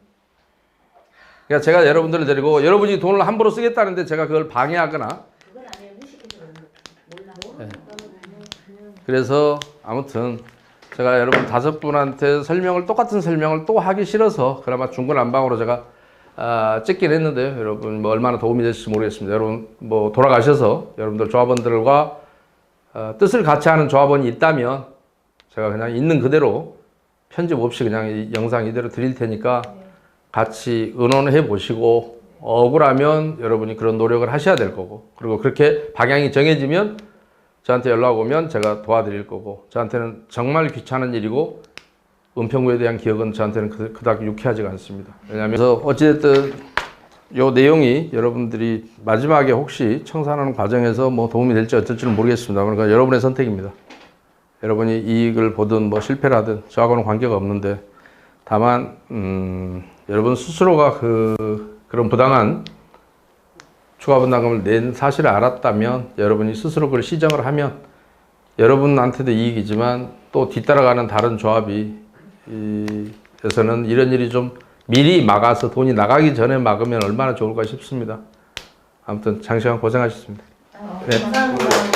S1: 그러니까 제가 여러분들을 데리고 여러분이 돈을 함부로 쓰겠다는데 제가 그걸 방해하거나 네. 그래서 아무튼 제가 여러분 5분한테 똑같은 설명을 또 하기 싫어서 그나마 중구난방으로 제가 찍긴 했는데요. 여러분 뭐 얼마나 도움이 됐을지 모르겠습니다. 여러분 뭐 돌아가셔서 여러분들 조합원들과 뜻을 같이 하는 조합원이 있다면 제가 그냥 있는 그대로 편집 없이 그냥 이 영상 이대로 드릴 테니까 같이 의논해 보시고 억울하면 여러분이 그런 노력을 하셔야 될 거고 그리고 그렇게 방향이 정해지면 저한테 연락 오면 제가 도와드릴 거고 저한테는 정말 귀찮은 일이고 은평구에 대한 기억은 저한테는 그닥 유쾌하지가 않습니다. 왜냐하면 그래서 어찌됐든 요 내용이 여러분들이 마지막에 혹시 청산하는 과정에서 뭐 도움이 될지 어쩔지는 모르겠습니다. 그러니까 여러분의 선택입니다. 여러분이 이익을 보든 뭐 실패를 하든 저하고는 관계가 없는데 다만 여러분 스스로가 그런 부당한 추가 분담금을 낸 사실을 알았다면 여러분이 스스로 그걸 시정을 하면 여러분한테도 이익이지만 또 뒤따라가는 다른 조합이 에서는 이런 일이 좀 미리 막아서 돈이 나가기 전에 막으면 얼마나 좋을까 싶습니다. 아무튼 장시간 고생하셨습니다. 네.
S4: 감사합니다.